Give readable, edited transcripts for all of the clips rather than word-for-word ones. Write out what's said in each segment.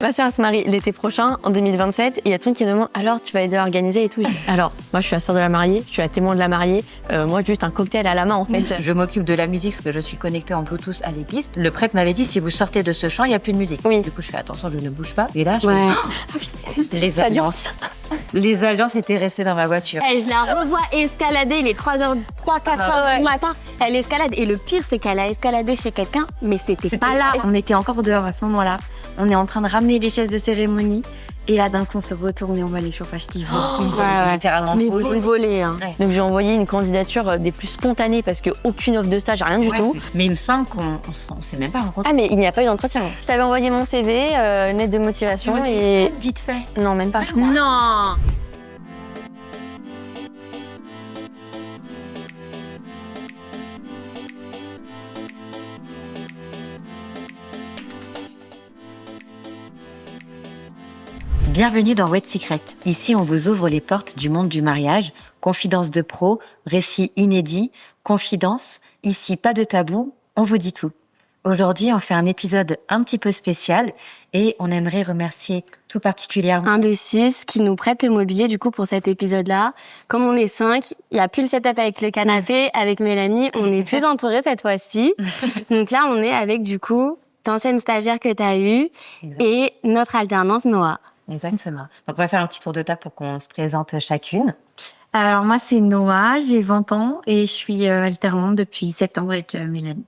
Ma sœur se marie l'été prochain, en 2027, et il y a tout le monde qui me demande alors tu vas aider à organiser et tout. Alors, moi je suis la sœur de la mariée, je suis la témoin de la mariée, moi juste un cocktail à la main en fait. Je m'occupe de la musique parce que je suis connectée en Bluetooth à l'église. Le prêtre m'avait dit si vous sortez de ce champ, il n'y a plus de musique. Oui. Du coup, je fais attention, je ne bouge pas. Et là, je Les alliances. Les alliances étaient restées dans ma voiture. Et je la revois escalader, il est 4 heures du matin. Elle escalade. Et le pire, c'est qu'elle a escaladé chez quelqu'un, mais c'était pas là. On était encore dehors à ce moment-là. On est en train de ramener les chaises de cérémonie. Et là, d'un coup, on se retourne et on voit les chauffages qui volent. Ils ont littéralement Mais volé. vous volez, hein. Ouais. Donc j'ai envoyé une candidature des plus spontanées parce qu'aucune offre de stage, rien du tout. Mais il me semble qu'on s'est même pas rencontrés. Ah mais il n'y a pas eu d'entretien. Je t'avais envoyé mon CV, une lettre de motivation et... Vite fait. Non, même pas je crois. Non. Bienvenue dans Wed Secret. Ici, on vous ouvre les portes du monde du mariage. Confidences de pros, récits inédits, confidences. Ici, pas de tabou, on vous dit tout. Aujourd'hui, on fait un épisode un petit peu spécial et on aimerait remercier tout particulièrement 1, 2, 6 qui nous prête le mobilier du coup pour cet épisode-là. Comme on est 5, il n'y a plus le setup avec le canapé. Avec Mélanie, on est plus entourés cette fois-ci. Donc là, on est avec du coup d'anciennes stagiaires que tu as eues et notre alternante Noah. Exactement. Donc, on va faire un petit tour de table pour qu'on se présente chacune. Alors moi, c'est Noah, j'ai 20 ans et je suis alternante depuis septembre avec Mélanie.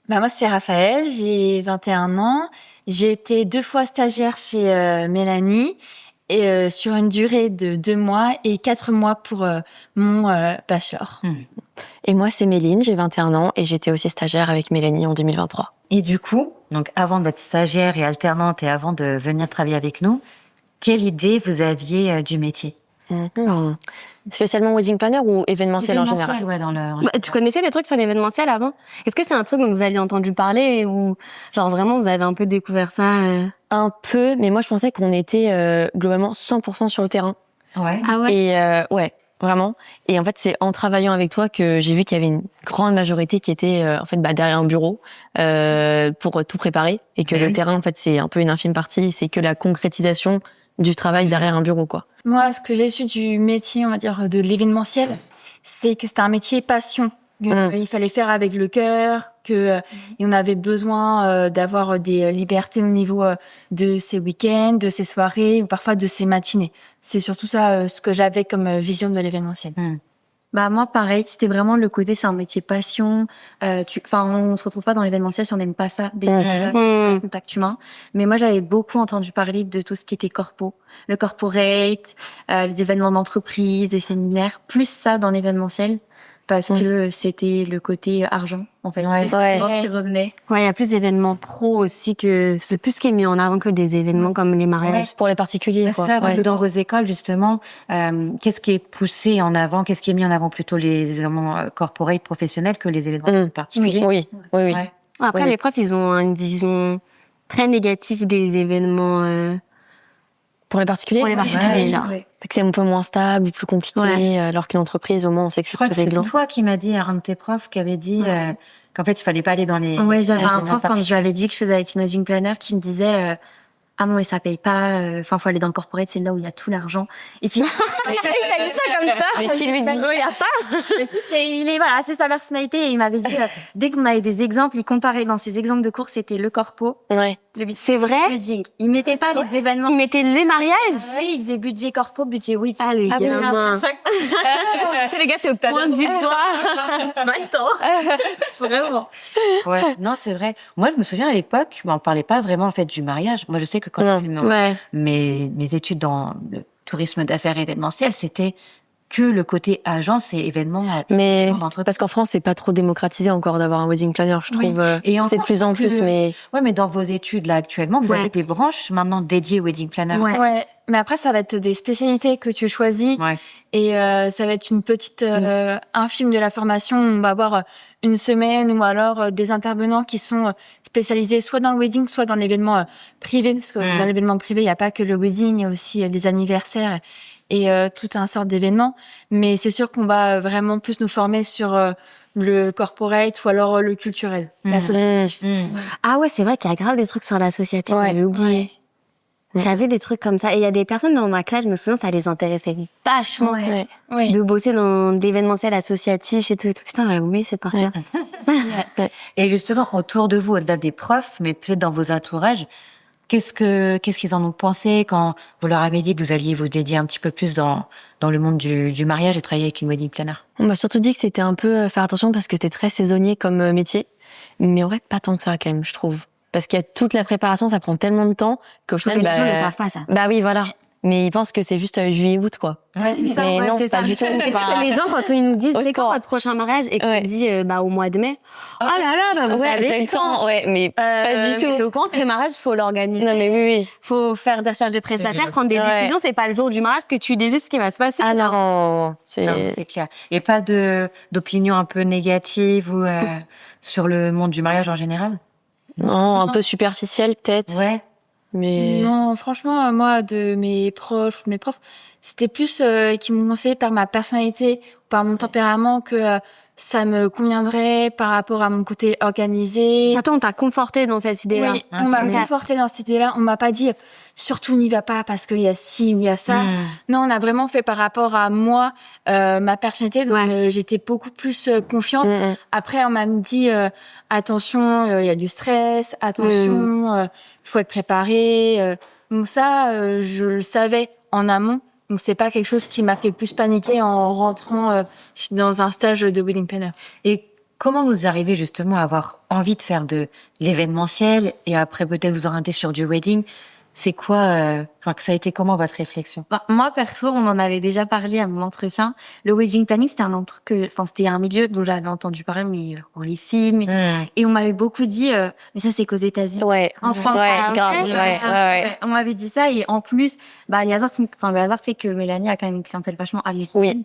Moi, c'est Raphaël, j'ai 21 ans. J'ai été 2 fois stagiaire chez Mélanie et sur une durée de 2 mois et 4 mois pour mon bachelor. Et moi c'est Méline, j'ai 21 ans et j'étais aussi stagiaire avec Mélanie en 2023. Et du coup, donc avant d'être stagiaire et alternante et avant de venir travailler avec nous, quelle idée vous aviez du métier? Spécialement wedding planner ou événementiel en général? Ouais, dans le... Tu connaissais des trucs sur l'événementiel avant? Est-ce que c'est un truc dont vous aviez entendu parler ou genre vraiment vous avez un peu découvert ça Un peu, mais moi je pensais qu'on était globalement 100% sur le terrain. Ouais. Ah ouais. Et ouais, vraiment. Et en fait, c'est en travaillant avec toi que j'ai vu qu'il y avait une grande majorité qui était en fait derrière un bureau pour tout préparer et que le terrain en fait c'est un peu une infime partie, c'est que la concrétisation du travail derrière un bureau quoi. Moi, ce que j'ai su du métier, on va dire, de l'événementiel, c'est que c'était un métier passion. Il fallait faire avec le cœur, que et on avait besoin d'avoir des libertés au niveau de ses week-ends, de ses soirées ou parfois de ses matinées. C'est surtout ça ce que j'avais comme vision de l'événementiel. Bah moi pareil, c'était vraiment le côté c'est un métier passion. On se retrouve pas dans l'événementiel si on n'aime pas ça, des relations, contact humain. Mais moi j'avais beaucoup entendu parler de tout ce qui était corpo, le corporate, les événements d'entreprise, les séminaires, plus ça dans l'événementiel parce que c'était le côté argent en fait. Ouais. Ce qui revenait. Ouais, il y a plus d'événements pro aussi que c'est plus ce qui est mis en avant que des événements comme les mariages. Pour les particuliers C'est quoi. ça, parce Ouais. que dans vos écoles, justement, qu'est-ce qui est poussé en avant, qu'est-ce qui est mis en avant plutôt les événements corporate professionnels que les événements particuliers? Oui. Ouais. Après, Oui. les profs, ils ont une vision très négative des événements. Pour les particuliers. Pour les particuliers, là. C'est que c'est un peu moins stable, plus compliqué, alors qu'une entreprise, au moins, on sait que Je c'est crois plus que c'est réglant. toi qui m'as dit, un de tes profs qui avait dit qu'en fait, il fallait pas aller dans les... Ouais, j'avais un événements prof quand particuliers. je lui avais dit que je faisais avec une wedding planner qui me disait ah non mais ça paye pas, faut aller dans le corporate, c'est là où il y a tout l'argent. Et puis Il a dit ça comme ça. Mais qui lui dit? Il y a pas. mais si, c'est sa personnalité et il m'avait dit dès qu'on avait des exemples, il comparait dans ses exemples de cours, c'était le corpo, Ouais. C'est vrai? wedding. Il mettait pas les événements. Ils mettaient les mariages? Oui, il faisait budget corpo, budget wedding. Ah, les oui, gamins. C'est les gars, c'est au Pointe du doigt. Vraiment. Ouais. Non, c'est vrai. Moi, je me souviens à l'époque, on parlait pas vraiment en fait du mariage. Moi, je sais que quand Non. j'ai fait Ouais. mes études dans le tourisme d'affaires événementiel, c'était que le côté agence et événements. Mais Entre- parce qu'en France, c'est pas trop démocratisé encore d'avoir un wedding planner, je Oui. trouve. Et C'est de encore plus en plus, mais Ouais, mais dans vos études là actuellement, vous avez des branches maintenant dédiées au wedding planner. Ouais. Mais après, ça va être des spécialités que tu choisis. Ouais. Et ça va être une petite infime de la formation. On va avoir une semaine ou alors des intervenants qui sont spécialisés soit dans le wedding, soit dans l'événement privé. Parce que dans l'événement privé, il n'y a pas que le wedding, il y a aussi les anniversaires et tout un sort d'événements. Mais c'est sûr qu'on va vraiment plus nous former sur le corporate ou alors le culturel, l'associatif. Ah ouais, c'est vrai qu'il y a grave des trucs sur l'associatif, Ouais. j'avais oublié. J'avais des trucs comme ça. Et il y a des personnes dans ma classe, je me souviens, ça les intéressait vachement Ouais. Oui. de bosser dans l'événementiel associatif et tout et tout. Putain, j'avais oublié cette partie-là. Et justement, autour de vous, au-delà des profs, mais peut-être dans vos entourages, qu'est-ce qu'ils en ont pensé quand vous leur avez dit que vous alliez vous dédier un petit peu plus dans le monde du mariage et travailler avec une wedding planner? On m'a surtout dit que c'était un peu faire attention parce que c'était très saisonnier comme métier. Mais en vrai, pas tant que ça quand même, je trouve. Parce qu'il y a toute la préparation, ça prend tellement de temps qu'au final, Mais les gens ne savent pas ça. bah oui, voilà. Mais ils pensent que c'est juste juillet-août, quoi. Ouais, c'est Mais non, c'est pas ça. du tout. Et Enfin, les gens, quand ils nous disent, Au c'est quand secours. votre prochain mariage? Et qu'on Ouais. dit, au mois de mai. Oh là là, bah, vous ouais, savez j'ai le temps, ouais, mais pas du tout. T'es au courant que le mariage, faut l'organiser. Non, mais oui. Faut faire des recherches de prestataires, prendre des Ouais. décisions. C'est pas le jour du mariage que tu décides ce qui va se passer. Ah non, Non, c'est... c'est clair. Et pas d'opinion un peu négative ou sur le monde du mariage en général? Non, un peu superficiel peut-être. Ouais. Mais... Non, franchement, moi, de mes profs, c'était plus qui m'ont conseillé par ma personnalité ou par mon tempérament que ça me conviendrait par rapport à mon côté organisé. Attends, on t'a conforté dans cette idée-là. Oui, on m'a Ok. conforté dans cette idée-là. On m'a pas dit surtout n'y va pas parce qu'il y a ci ou il y a ça. Non, on a vraiment fait par rapport à moi, ma personnalité. Donc j'étais beaucoup plus confiante. Après, on m'a dit attention, il y a du stress. Attention, faut être préparé. Donc ça, je le savais en amont. Donc c'est pas quelque chose qui m'a fait plus paniquer en rentrant dans un stage de wedding planner. Et comment vous arrivez justement à avoir envie de faire de l'événementiel et après peut-être vous orienter sur du wedding? C'est quoi, ça a été comment votre réflexion? Bah, moi, perso, on en avait déjà parlé à mon entretien. Le wedding planning, c'était c'était un milieu dont j'avais entendu parler, mais dans les films et tout. Et on m'avait beaucoup dit, mais ça, c'est qu'aux États-Unis. Ouais. En France, Ouais, ça, grave. Ouais. on m'avait dit ça. Et en plus, bah, le hasard fait que Mélanie a quand même une clientèle vachement américaine. Oui.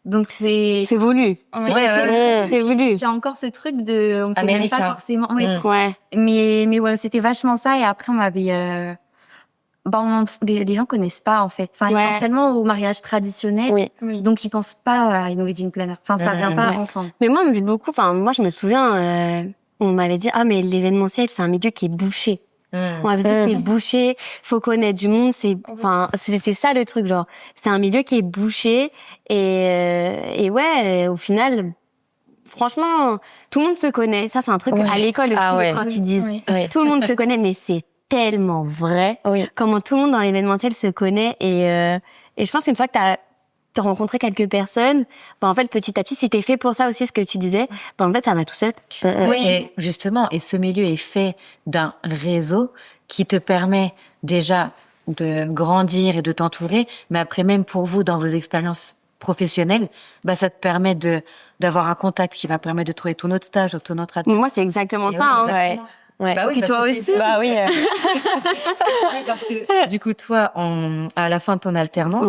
Donc c'est voulu. c'est voulu. Il y a encore ce truc de, on fait même Américain. pas forcément. Oui. Ouais. Mais ouais, c'était vachement ça. Et après, on m'avait, les gens connaissent pas, en fait. Enfin, ils pensent tellement au mariage traditionnel. Oui. Donc, ils pensent pas à une wedding planner. Enfin, ça vient pas ensemble. Mais moi, on me dit beaucoup, moi, je me souviens, on m'avait dit, mais l'événementiel, c'est un milieu qui est bouché. On m'avait dit, c'est bouché, faut connaître du monde, c'était ça le truc, genre, c'est un milieu qui est bouché, et ouais, au final, franchement, tout le monde se connaît. Ça, c'est un truc à l'école aussi, les profs qui disent. Oui. Tout le monde se connaît, mais c'est tellement vrai. Oui. Comment tout le monde dans l'événementiel se connaît, et je pense qu'une fois que t'as rencontré quelques personnes, en fait, petit à petit, si t'es fait pour ça aussi, ce que tu disais, en fait, ça va tout seul. Oui. Et justement, et ce milieu est fait d'un réseau qui te permet déjà de grandir et de t'entourer, mais après même pour vous, dans vos expériences professionnelles, ça te permet d'avoir un contact qui va permettre de trouver ton autre stage ou ton autre atelier. Moi, c'est exactement Et ça. Hein. Ouais. Ouais. Bah oui, Puis parce toi que aussi. Bah oui. parce que du coup, toi, à la fin de ton alternance,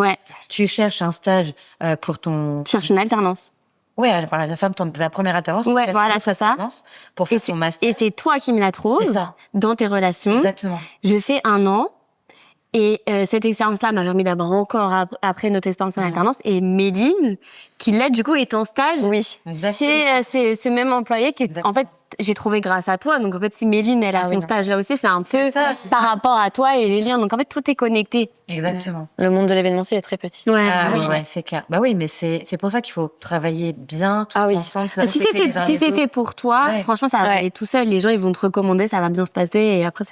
tu cherches un stage pour ton... Je cherche une alternance. Ouais, à la fin de ta première alternance. Ouais, voilà, c'est ça. Pour faire ton master. Et c'est toi qui me la trouves C'est ça. dans tes relations. Exactement. Je fais 1 an. Et cette expérience-là m'a permis d'avoir encore après notre expérience en alternance. Et Méline, qui là, du coup, est en stage chez ce même employé qui, en fait, j'ai trouvé grâce à toi. Donc, en fait, si Méline, elle a son stage là aussi, c'est un peu par rapport à toi et les liens. Donc, en fait, tout est connecté. Exactement. Le monde de l'événementiel est très petit. Ouais. Ouais, c'est clair. Bah oui, mais c'est pour ça qu'il faut travailler bien tous ensemble. Si c'est fait pour toi, franchement, ça va aller tout seul. Les gens, ils vont te recommander, ça va bien se passer. Et après,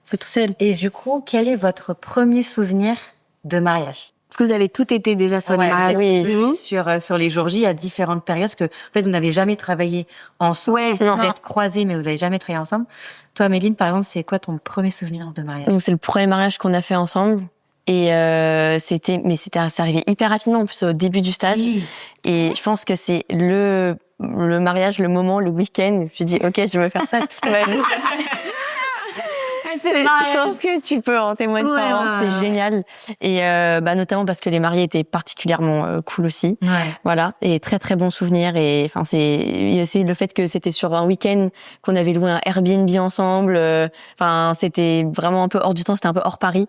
c'est tout seul. Et du coup, quel est votre premier souvenir de mariage? Parce que vous avez tout été déjà sur les mariages. Sur les jours J à différentes périodes, parce que en fait vous n'avez jamais travaillé ensemble. Vous êtes croisés, mais vous n'avez jamais travaillé ensemble. Toi, Méline, par exemple, c'est quoi ton premier souvenir de mariage? Donc c'est le premier mariage qu'on a fait ensemble. Et c'est arrivé hyper rapidement, en plus au début du stage. Et je pense que c'est le mariage, le moment, le week-end. Je dis ok, je vais me faire ça toute ma vie. Je pense que tu peux en témoigner. C'est génial. Et notamment parce que les mariés étaient particulièrement cool aussi. Ouais. Voilà, et très très bons souvenirs. Et enfin, il y a aussi le fait que c'était sur un week-end qu'on avait loué un Airbnb ensemble. Enfin, c'était vraiment un peu hors du temps, c'était un peu hors Paris.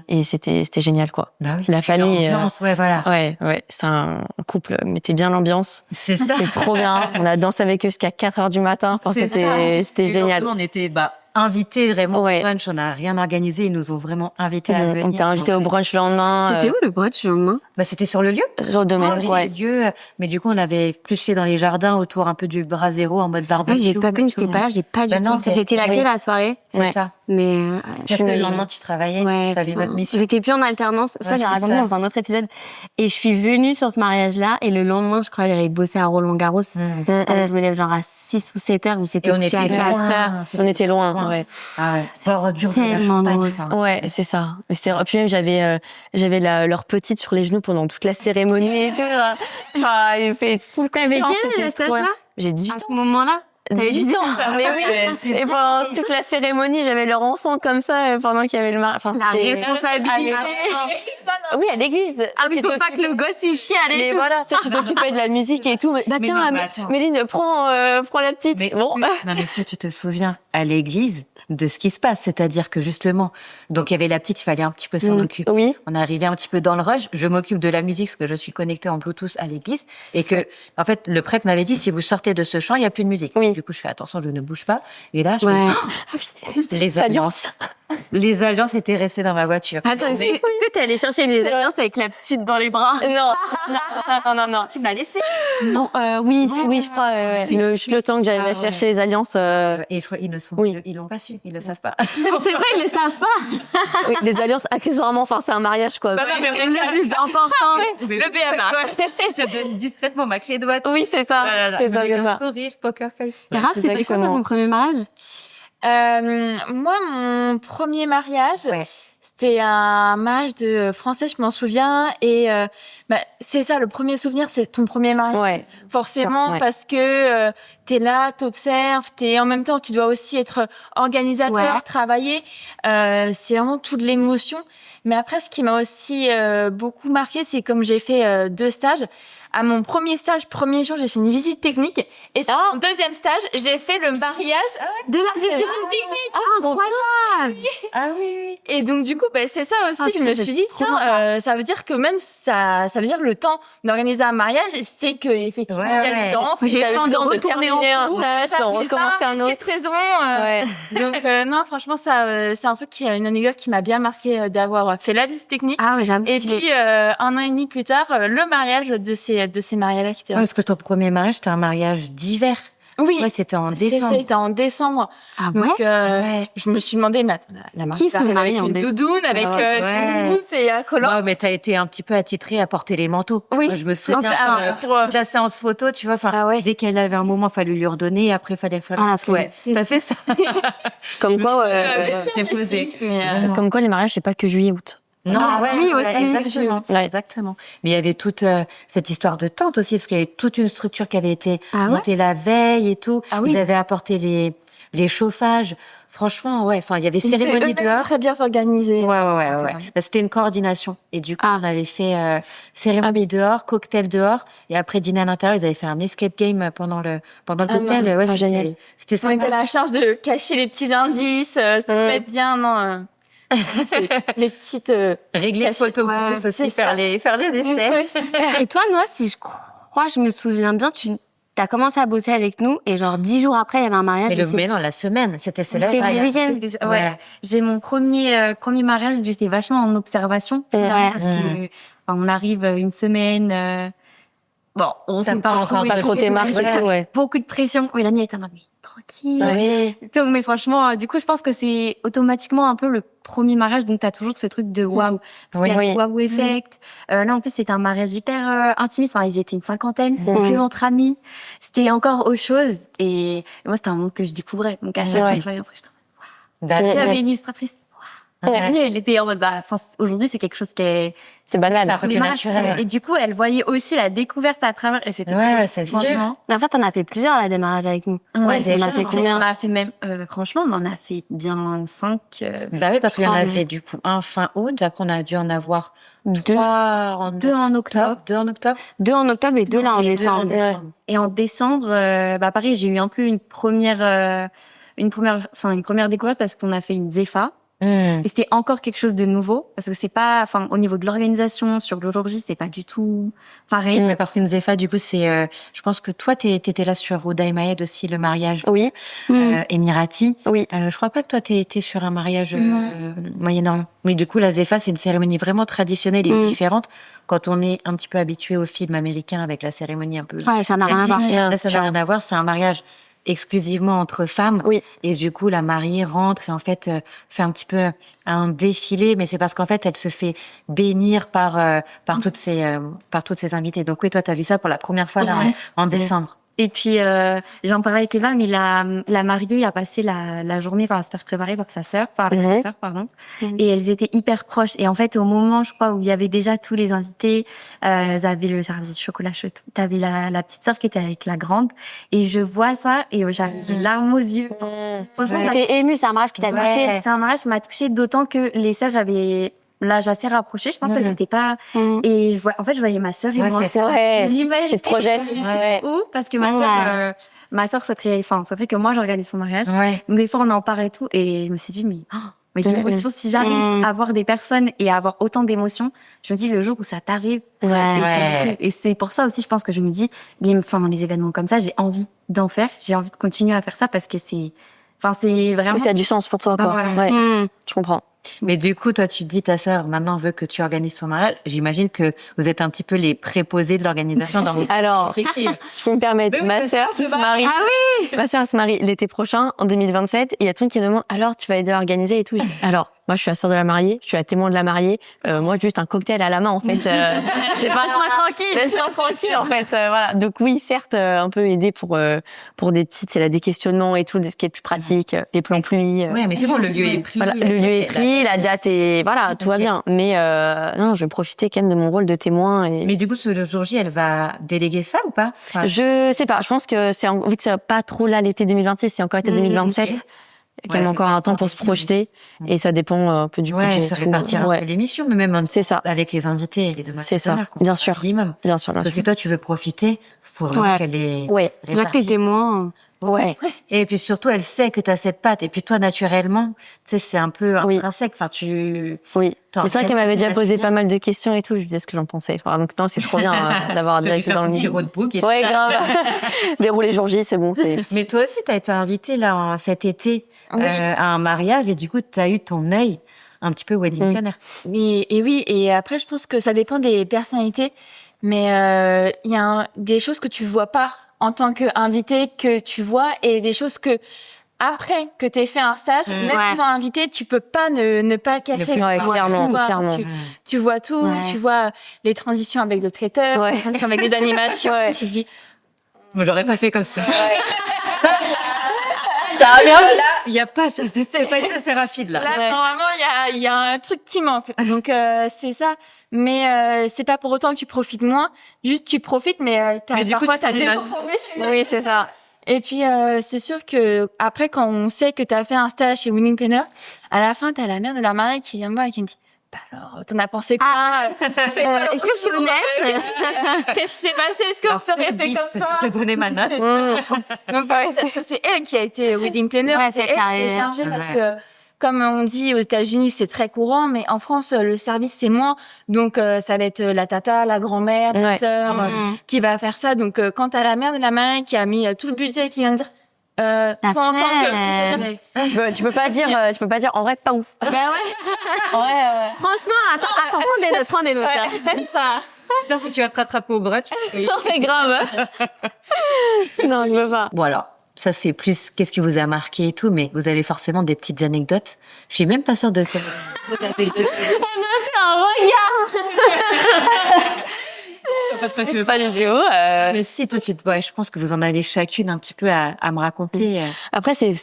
Et c'était génial, quoi. Bah oui. La famille. L'ambiance, ouais, voilà. Ouais, c'est un couple mettait bien l'ambiance. C'est ça. C'était trop bien. On a dansé avec eux jusqu'à 4h du matin. Enfin, c'était génial. Nous, on était invités vraiment Ouais. au brunch. On n'a rien organisé. Ils nous ont vraiment invités à venir. On t'a invité au brunch le lendemain. C'était où le brunch le lendemain? C'était sur le lieu. Au domaine, Le lieu. Mais du coup, on avait plus fait dans les jardins autour un peu du Brasero en mode barbecue. J'ai pas pu, j'étais pas là, j'ai pas du tout. J'étais là que la soirée. C'est ça. Mais Parce que le lendemain, tu travaillais. ouais, T'avais votre mission. j'étais plus en alternance. Ça, Ouais, j'ai c'est raconté ça. dans un autre épisode. Et je suis venue sur ce mariage-là. Et le lendemain, je crois, j'allais bosser à Roland-Garros. Je me lève genre à 6 ou 7 heures. Vous Et étiez on couché était à 4 heures. On était loin, ouais. Ah ouais. Fort dur de la Tellement champagne. drôle. Enfin. Ouais, c'est ça. Puis même j'avais leur petite sur les genoux pendant toute la cérémonie et tout. Enfin, il fait full T'avais confiance, quel c'était âge, trop bien. là J'ai 18 À ans. ce moment-là? T'avais 18 ans. Mais oui. Et pendant toute la cérémonie, j'avais leur enfant comme ça pendant qu'il y avait le mariage. Enfin, La c'était- responsabilité. Oui, à l'église. Ah, mais Tu faut pas que le gosse il chie à Mais l'été. voilà, tu sais, tu t'occupais de la musique et tout. Bah tiens, non, mais attends. Méline, prends la petite. Mais, Bon. non, mais est-ce que tu te souviens à l'église de ce qui se passe? C'est-à-dire que justement, donc il y avait la petite, il fallait un petit peu s'en occuper. Oui. On est arrivé un petit peu dans le rush. Je m'occupe de la musique parce que je suis connectée en Bluetooth à l'église et que, en fait, le prêtre m'avait dit si vous sortez de ce chant, il y a plus de musique. Oui. Du coup, je fais attention, je ne bouge pas. Et là, je Ouais. fais, les alliances. Les alliances étaient restées dans ma voiture. Attends, est-ce que t'es allée chercher les alliances avec la petite dans les bras? Non. Tu m'as laissé. Non, oui, je crois. Le temps que j'allais chercher les alliances. Et je crois ils ne sont, Oui. ils l'ont pas su, ils le savent pas. C'est vrai, ils le savent pas. Oui, les alliances, accessoirement, enfin, c'est un mariage, quoi. mais Le plus important. le BMA. Je te donne discrètement ma clé de boîte. Oui, c'est ça. C'est ça, c'est ça. Sourire, poker face. Raph, c'était quoi Exactement. ton premier mariage? Moi, mon premier mariage, Ouais. c'était un mariage de français, je m'en souviens. Et c'est ça, le premier souvenir, c'est ton premier mariage. Ouais. Forcément, Sûr, ouais. parce que t'es là, t'observes, en même temps, tu dois aussi être organisateur, Ouais. travailler. C'est vraiment toute l'émotion. Mais après, ce qui m'a aussi beaucoup marqué, c'est comme j'ai fait 2 stages. À mon premier stage, premier jour, j'ai fait une visite technique. Et sur mon deuxième stage, j'ai fait le mariage de la visite technique. Incroyable! Ah oui. Et donc, du coup, c'est ça aussi. Ah, je me putain, suis dit, c'est tiens, trop bien, ça veut dire que même ça veut dire le temps d'organiser un mariage, c'est que effectivement, il y a Ouais. le temps. J'ai T'avais le temps de retourner en terminer un cours. stage, Ça, d'en c'est recommencer ça, un petite autre. raison. Ouais. Donc, non, franchement, ça, c'est un truc une anecdote qui m'a bien marqué d'avoir fait la visite technique. Ah ouais, j'avoue. Et puis, 1 an et demi plus tard, le mariage de ces mariages-là qui étaient Parce que ton premier mariage, c'était un mariage d'hiver. Oui, Ouais, c'était en c'est ça, décembre. c'était en décembre. Ah ouais? Donc, Ouais. je me suis demandé, mais attends, la Qui mariée se marie avec en une décembre? doudoune, avec Ouais. des mousses et un collant. Ouais, mais t'as été un petit peu attitrée à porter les manteaux. Oui. Moi, je me souviens pour de la séance photo, tu vois. Enfin, Ah ouais. dès qu'elle avait un moment, fallait lui redonner. Et après, fallait faire. Ah, la flemme. ouais, t'as fait ça. Comme quoi, T'es posé. comme quoi, les mariages, c'est pas que juillet-août. Non, Ah, ouais, oui, c'est aussi. exactement. Ouais. Exactement. Mais il y avait toute cette histoire de tente aussi, parce qu'il y avait toute une structure qui avait été Ah ouais? montée la veille et tout. Ah oui. Ils avaient apporté les chauffages. Franchement, ouais. Enfin, il y avait cérémonie dehors. Très bien organisé. Ouais. Bah, c'était une coordination. Et du coup, on avait fait cérémonie dehors, cocktail dehors, et après dîner à l'intérieur. Ils avaient fait un escape game pendant le cocktail. non. Ouais, Ah, génial. C'était On ça. était à la charge de cacher les petits indices, tout mettre bien, non. Les petites. Régler le photo Ouais, booth aussi, c'est faire ça. les desserts. Ouais, c'est ça. Et toi, Noah, si je crois, je me souviens bien, t'as commencé à bosser avec nous et genre 10 jours après, il y avait un mariage. Mais non, la semaine, c'était C'était le week-end. Ouais. J'ai mon premier mariage, j'étais vachement en observation. finalement, Ouais. Parce que on arrive une semaine. Bon, on T'as sait pas pas encore trop. Pas trop tes marques et tout, ouais. Beaucoup de pression. Oui, Lani était en mode, mais tranquille. Ouais. Donc, mais franchement, du coup, je pense que c'est automatiquement un peu le premier mariage, donc t'as toujours ce truc de waouh. Parce qu'il y a Oui. le waouh effect. Là, en plus, c'était un mariage hyper intimiste. Enfin, ils étaient une cinquantaine, que entre amis. C'était encore autre chose. Et moi, c'était un monde que je découvrais. Donc, à chaque fois Ouais. que je voyais un truc, j'étais en mode, D'accord. il y avait une illustratrice. Mélanie, elle était en mode, aujourd'hui, c'est quelque chose qui est, C'est banal. Ça, les mariages. naturel. Et du coup, elle voyait aussi la découverte à travers, et c'était Ouais, c'est sûr. franchement. Mais après, t'en as fait plusieurs, là, des mariages avec nous. Ouais, déjà, on a fait en fait. combien? On a fait même, franchement, on en a fait bien 5. Bah oui, parce qu'il y en a Trois, fait du coup un fin août, après on a dû en avoir 2 2 en octobre. 2 en octobre. en octobre et 2 là en Et deux décembre. Et en décembre, pareil, j'ai eu un peu une première découverte parce qu'on a fait une Zepha. Et c'était encore quelque chose de nouveau parce que c'est pas, au niveau de l'organisation sur le jour J, c'est pas du tout pareil. Mais parce qu'une Zepha, du coup, c'est, je pense que toi, t'étais là sur Ouda et Maed aussi, le mariage Oui, émirati. oui. Je crois pas que toi, t'étais sur un mariage Moyen-Orient. Oui, du coup, la Zepha, c'est une cérémonie vraiment traditionnelle et différente quand on est un petit peu habitué aux films américains avec la cérémonie un peu. Ouais, ça n'a rien à voir. Là, ça n'a rien à voir. C'est un mariage exclusivement entre femmes. Oui. Et du coup, la mariée rentre et en fait fait un petit peu un défilé, mais c'est parce qu'en fait, elle se fait bénir par toutes ces invités. Donc oui, toi, t'as vu ça pour la première fois là en décembre. Et puis, j'en parlais avec Eva, mais la mariée a passé la journée à se faire préparer par sa sœur, avec sa sœur, pardon. Et elles étaient hyper proches. Et en fait, au moment, je crois, où il y avait déjà tous les invités, elles avaient le service de chocolat chaud. T'avais la petite sœur qui était avec la grande. Et je vois ça, et j'avais les larmes aux yeux. Franchement, T'es émue, c'est un mariage qui t'a touché. c'est un mariage qui m'a touchée, d'autant que les sœurs avaient l'âge assez rapproché. Je pense que c'était pas... Et je voyais ma sœur et moi. Ouais. J'imagine. Tu te projettes. Ouais. Où parce que ma sœur souhaiterait que moi j'organise son mariage. Ouais. Donc des fois on en parle et tout, et je me suis dit mais l'émotion, si j'arrive à avoir des personnes et à avoir autant d'émotions, je me dis le jour où ça t'arrive, et c'est pour ça aussi je pense que je me dis les événements comme ça, j'ai envie d'en faire, j'ai envie de continuer à faire ça parce que c'est vraiment. Oui, ça a du sens pour toi, quoi. Voilà. Ouais. Je comprends. Mais du coup, toi, tu te dis, ta sœur, maintenant, veut que tu organises son mariage. J'imagine que vous êtes un petit peu les préposés de l'organisation dans votre Alors, équipe. je peux me permettre, ma sœur se marie. Ah oui! Ma sœur se marie l'été prochain, en 2027, et il y a tout le monde qui me demande, alors, tu vas aider à organiser et tout. Je dis, alors, moi, je suis la sœur de la mariée, je suis la témoin de la mariée, moi, juste un cocktail à la main, en fait. C'est pas Laisse-moi tranquille. Laisse-moi tranquille, en fait. Voilà. Donc oui, certes, un peu aider pour des petites, c'est là, des questionnements et tout, ce qui est plus pratique, les plans pluie. Ouais, mais c'est bon, le lieu est pris. Voilà, le lieu est pris, la date est, voilà, tout va bien. Mais, non, je vais profiter quand même de mon rôle de témoin et. Mais du coup, le jour J, elle va déléguer ça ou pas? Enfin, Je sais pas, je pense que vu que c'est pas trop là l'été 2026, c'est encore été 2027. ok. Il y a quand même encore un temps pour se projeter et ça dépend un peu du projet. se répartir un peu l'émission, mais même C'est ça. avec les invités et les demandes. C'est ça, bien sûr. Minimum. Bien sûr, bien Parce que sûr. si toi, tu veux profiter, faut vraiment qu'elle est Ouais. Déjà que t'es témoin. Ouais. Et puis surtout, elle sait que t'as cette patte. Et puis toi, naturellement, tu sais, c'est un peu Oui. intrinsèque. Enfin, Oui. Attends, Mais c'est vrai qu'elle m'avait déjà posé bien. pas mal de questions et tout. Je lui disais ce que j'en pensais. Enfin, donc non, c'est trop bien d'avoir Tu vas lui direct faire dans le son petit milieu. roadbook. Et Ouais, grave. Dérouler jour J, c'est bon. Mais toi aussi, t'as été invitée là cet été à un mariage et du coup, t'as eu ton œil un petit peu wedding planner. Et après, je pense que ça dépend des personnalités, mais il y a des choses que tu vois pas en tant qu'invité que tu vois et des choses que après que t'aies fait un stage, même en tant invité, tu peux pas ne pas le cacher. Ouais, Tu vois clairement, tout, clairement. Tu vois tout, tu vois les transitions avec le traiteur, les transitions avec les animations. Tu te dis, Moi, j'aurais pas fait comme ça. Ça va bien. Il y a pas, c'est pas été assez rapide là. là, normalement, il y a un truc qui manque. Donc, c'est ça. Mais c'est pas pour autant que tu profites moins. Juste, tu profites, mais parfois, t'as des notes. Oui, c'est ça. Et puis, c'est sûr que après, quand on sait que t'as fait un stage chez Wedding Planner, à la fin, t'as la mère de la mariée qui vient me voir et qui me dit, bah alors, t'en as pensé quoi? Est-ce que je suis honnête? Qu'est-ce qui s'est passé? Est-ce que vous auriez fait comme ça? Je vais donner ma note. Donc, parce que c'est elle qui a été Wedding Planner. Ouais, c'est c'est elle qui carré. s'est chargée parce que, comme on dit aux États-Unis, c'est très courant, mais en France, le service, c'est moins. Donc, ça va être la tata, la grand-mère, la sœur, qui va faire ça. Donc, quand t'as la mère de la mariée qui a mis tout le budget qui vient de dire, toi, en tant que, Tu peux pas dire, en vrai, pas ouf. Bah ouais. Franchement, attends, prends des notes. Là. c'est ça. Donc, tu vas te rattraper au bras. Non, c'est grave. Non, je veux pas. Bon alors, ça c'est plus qu'est-ce qui vous a marqué et tout, mais vous avez forcément des petites anecdotes. Je suis même pas sûre de connaître. On a fait un regard. Pas du tout. Mais si, toi, je pense que vous en avez chacune un petit peu à me raconter. Après, c'est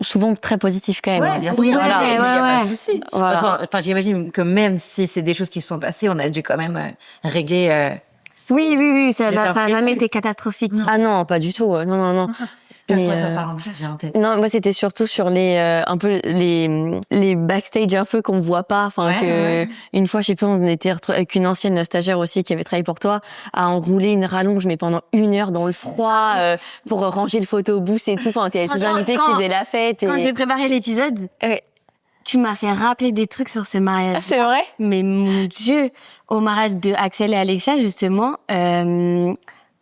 souvent très positif quand même. Ouais, hein. bien sûr. Oui, Voilà, ouais, il y a pas ouais. de souci. Voilà. Enfin, j'imagine que même si c'est des choses qui se sont passées, on a dû quand même régler. Oui, ça Les a imprévus. jamais été catastrophique. Ah non, pas du tout. Non. Mais, Par exemple, j'ai en tête. non, moi c'était surtout sur les un peu les backstage un peu qu'on voit pas, enfin Ouais, que ouais. une fois je sais plus on était retrouvés avec une ancienne stagiaire aussi qui avait travaillé pour toi à enrouler une rallonge mais pendant 1 heure dans le froid pour ranger le photobooth et tout, enfin il y avait tous les Franchement, invités qui quand- faisaient la fête et Quand j'ai préparé l'épisode, Ouais. tu m'as fait rappeler des trucs sur ce mariage. c'est vrai. Mais mon Dieu, au mariage de Axel et Alexia, justement,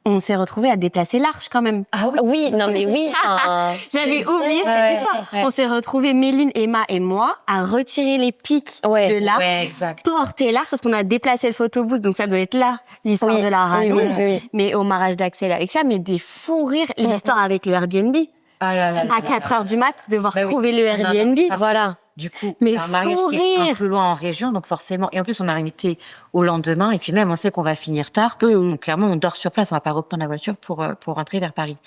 on s'est retrouvés à déplacer l'arche quand même. Ah oui, non mais oui. enfin, J'avais oublié ouais, cette histoire. ouais. On s'est retrouvés, Méline, Emma et moi, à retirer les pics Ouais, de l'arche, Ouais, exact. porter l'arche parce qu'on a déplacé le photobooth, donc ça doit être là l'histoire Oui, de la oui, rallonge. oui. Mais au mariage d'Axel et Alexia, mais des fous rires, l'histoire avec le Airbnb. Ah là là. À 4 heures du mat, devoir Bah oui. trouver le Non, non, Airbnb. Voilà. Du coup, Mais c'est un mariage fou qui est un rire. peu loin en région, donc forcément. Et en plus, on a invité au lendemain, et puis même, on sait qu'on va finir tard. Donc clairement, on dort sur place, on va pas reprendre la voiture pour rentrer vers Paris.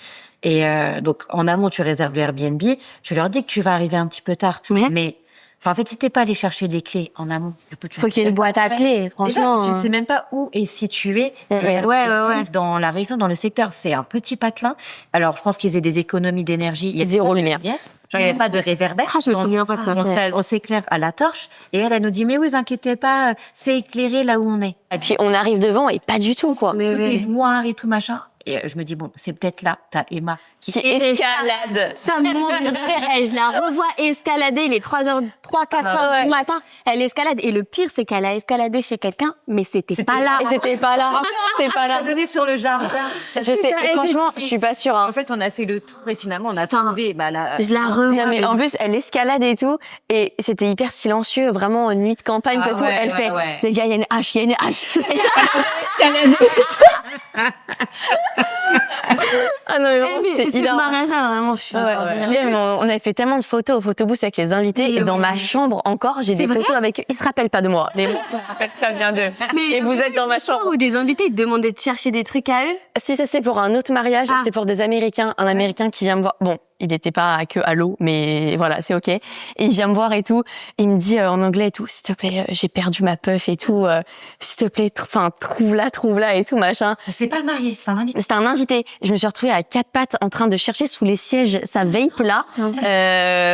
Et donc, en amont, tu réserves le Airbnb. Tu leur dis que tu vas arriver un petit peu tard, Ouais. mais enfin, en fait, si t'es pas allé chercher les clés en amont, du coup, tu Faut qu'il y ait une boîte à clés, franchement. tu ne sais même pas où est situé. Ouais. Dans la région, dans le secteur, c'est un petit patelin. Alors, je pense qu'ils aient des économies d'énergie. Il y a Zéro pas de lumière. Genre, il n'y avait pas de réverbère. Ah, je me Donc, souviens pas de ça. on s'éclaire à la torche. Et elle nous dit, mais oui, vous inquiétez pas, c'est éclairé là où on est. Et puis on arrive devant et pas du tout quoi. Mais Tout est oui. noir et tout machin. Et je me dis, bon, c'est peut-être là, t'as Emma qui Qui escalade. Ça me monte de rire. Et je la revois escalader, il est 4 heures du matin. Elle escalade. Et le pire, c'est qu'elle a escaladé chez quelqu'un, mais c'était pas là. Et c'était pas là. C'était pas là. a donné sur le jardin. Je sais. Franchement, je suis pas sûre. Hein. En fait, on a fait le tour et finalement, on a Putain. trouvé, là, Je la revois. Non, mais en plus, elle escalade et tout, et c'était hyper silencieux, vraiment une nuit de campagne, Ah quoi, tout. ouais, Elle ouais, fait, ouais. les gars, il y a une hache, il y a une hache. Ah non, mais vraiment, c'était C'est hilarant. mariage, vraiment, je suis. Ouais. Même, on avait fait tellement de photos au photobooth avec les invités, et dans ma chambre encore, j'ai des vrai photos avec eux. Ils se rappellent pas de moi, mais moi, je me rappelle très bien d'eux. Et vous êtes dans ma chambre. Où des invités te demandaient de chercher des trucs à eux. Si ça c'est pour un autre mariage, Ah. c'est pour des Américains, un Américain qui vient me voir. Bon, il n'était pas que à l'eau, mais voilà, c'est ok. Et il vient me voir et tout. Et il me dit en anglais et tout, s'il te plaît, j'ai perdu ma puff et tout. S'il te plaît, trouve-la et tout machin. c'est pas le marié, c'est un invité. C'était un invité. Je me suis retrouvée à 4 pattes en train de chercher sous les sièges sa vape là.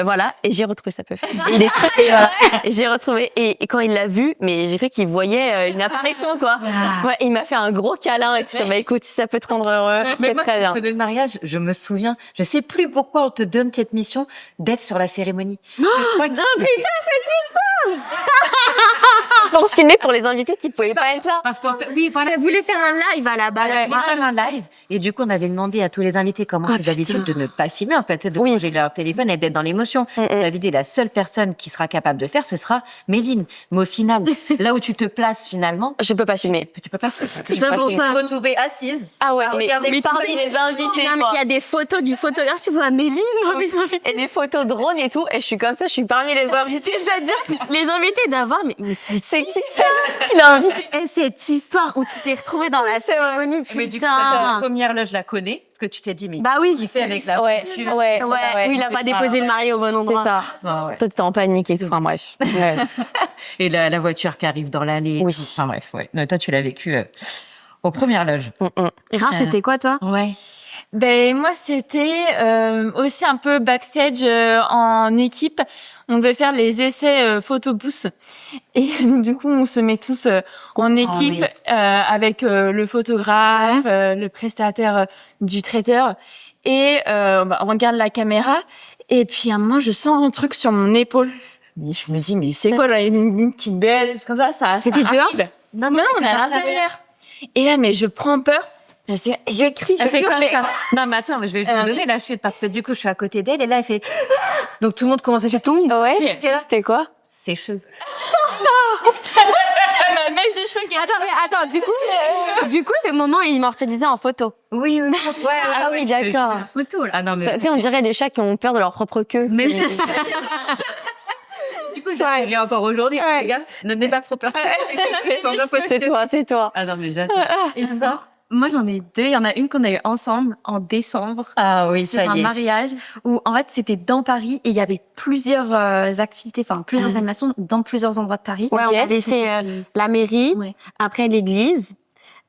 Voilà, et j'ai retrouvé sa puff. Et il est et voilà. Et j'ai retrouvé. Et quand il l'a vu, mais j'ai cru qu'il voyait une apparition quoi. Ouais, il m'a fait un gros câlin et tout. Bah écoute, si ça peut te rendre heureux, c'est moi, très bien. sur le mariage, je me souviens, je sais plus pourquoi on te donne cette mission d'être sur la cérémonie. Je crois que- Pour filmer pour les invités qui pouvaient pas être là. Parce qu'en fait, oui, voilà. Elle voulait faire un live à la base. On va faire un live. Et du coup, on avait demandé à tous les invités comment c'est d'habitude de ne pas filmer, en fait, de ranger leur téléphone et d'être dans l'émotion. On avait dit, la seule personne qui sera capable de faire, ce sera Méline. Mais au final, là où tu te places finalement, Je peux pas filmer. tu peux pas faire ça. C'est pour ça. Retrouver assise. Ah ouais, regardez, mais parmi tout les invités, Non, mais quoi. il y a des photos du photographe, tu vois Méline dans les invités. Et les photos drone et tout, et je suis comme ça, je suis parmi les invités. C'est-à-dire, les invités d'avoir, mais C'est qui l'a invité? et cette histoire où tu t'es retrouvé dans la cérémonie, Mais du coup, putain. la première là, je la connais. Parce que tu t'es dit, mais Bah oui. il fait avec la Ouais, voiture. ouais, Oui, il a pas déposé le mari au bon C'est endroit. ça. Ah ouais. Toi, t'étais en panique et tout. Enfin, bref. Ouais. Et la voiture qui arrive dans l'allée. et Oui. tout. Enfin bref, ouais. Non, toi, tu l'as vécu aux premières loges. Et Raph, c'était quoi, toi? Ouais. Ben moi c'était aussi un peu backstage en équipe. On devait faire les essais photobooth et du coup on se met tous en équipe avec le photographe, le prestataire du traiteur et on regarde la caméra et puis à un moment je sens un truc sur mon épaule. Et je me dis mais c'est quoi là une petite belle comme ça C'était dehors? arrive. Non on est à l'intérieur. Et là mais je prends peur. Je crie, je fais quoi ça? Non, mais attends, mais je vais te donner la chute parce que du coup, je suis à côté d'elle et là, elle fait. Donc tout le monde commence à dire tout. Ouais. C'était quoi? Ses cheveux. Ma mèche de cheveux qui Attends, du coup, c'est le moment où il immortalisé en photo. Oui. Ouais, Ah oui, d'accord. Photo là. Ah non, mais. Tu sais, on dirait des chats qui ont peur de leur propre queue. Mais Du coup, j'ai encore aujourd'hui. Les gars, ne n'aie pas trop peur. C'est toi. Ah non, mais j'adore. Et ça? Moi, j'en ai deux. Il y en a une qu'on a eu ensemble en décembre. Ah oui, sur ça un y est. mariage où, en fait, c'était dans Paris et il y avait plusieurs activités, enfin, plusieurs animations dans plusieurs endroits de Paris. Ouais, Ok. on avait fait la mairie, Ouais. après l'église,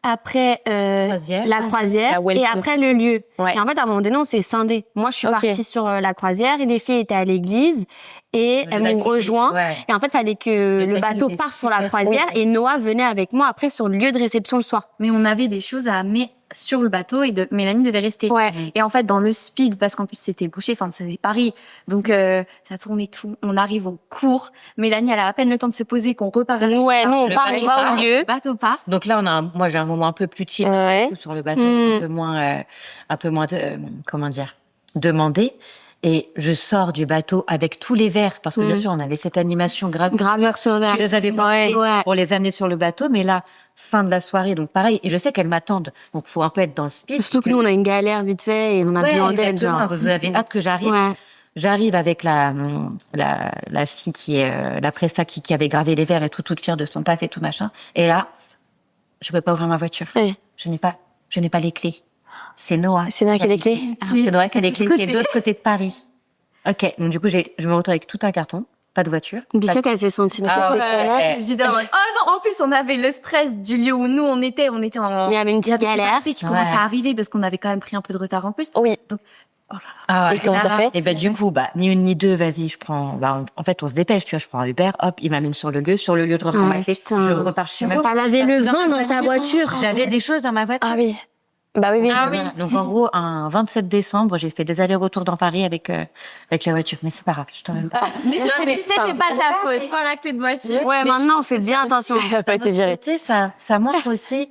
après Croisière. la croisière La welcome. et après le lieu. Ouais. Et en fait, à un moment donné, on s'est scindés. Moi, je suis Ok. partie sur la croisière et les filles étaient à l'église et elles m'ont rejoint. Ouais. Et en fait, il fallait que le bateau était parte pour la super croisière super. et Noah venait avec moi après sur le lieu de réception le soir. Mais on avait des choses à amener sur le bateau et Mélanie devait rester. Ouais. Et en fait, dans le speed, parce qu'en plus c'était bouché, enfin c'était Paris, donc ça tournait tout. On arrive, on court. Mélanie, elle a à peine le temps de se poser qu'on repart. Ouais, nous, on Le part, on bateau va part. au lieu. Le bateau part. Donc là, moi, j'ai un moment un peu plus chill Ouais. sur le bateau, Mm. un peu moins, comment dire, demandé. Et je sors du bateau avec tous les verres, parce que bien sûr, on avait cette animation grave. Graveur sur verre. Je les avais portés Ouais. pour les amener sur le bateau, mais là, fin de la soirée, donc pareil. Et je sais qu'elles m'attendent, donc faut un peu être dans le speed. Surtout que nous, on a une galère vite fait et on a Ouais, besoin d'aide, exactement. genre. Vous avez hâte que j'arrive. Ouais. J'arrive avec la fille qui est la presta qui avait gravé les verres et tout, toute fière de son taf et tout machin. Et là, je peux pas ouvrir ma voiture. Ouais. Je n'ai pas les clés. C'est Noah. C'est Noah qui a les clés. C'est Noah qui a les clés, qui est de l'autre côté de Paris. Ok, donc du coup, je me retrouve avec tout un carton, pas de voiture. Bichette, elle s'est sentie. Ah ouais. J'étais en mode, oh non, en plus on avait le stress du lieu où nous on était en Il y avait une petite galère. qui commençait Ouais. à arriver parce qu'on avait quand même pris un peu de retard en plus. Oui. Ah ouais. Et comment t'as fait? Et ben du coup, ni une ni deux, vas-y, je prends. En fait, on se dépêche, tu vois. Je prends un Uber, hop, il m'amène sur le lieu. Sur le lieu, je reprends Ouais, ma clé, putain. je repars chez moi. Elle avait le vin dans sa voiture. J'avais des choses dans ma voiture. Ah oui. Bah oui, oui. Voilà. Donc en gros, un 27 décembre, j'ai fait des allers-retours dans Paris avec la voiture. Mais c'est pas grave, je t'en même pas. Mais c'était pas de ta faute. Pas la clé de voiture. Ouais, maintenant, on fait bien attention. Elle a pas été virée. Tu sais, ça montre aussi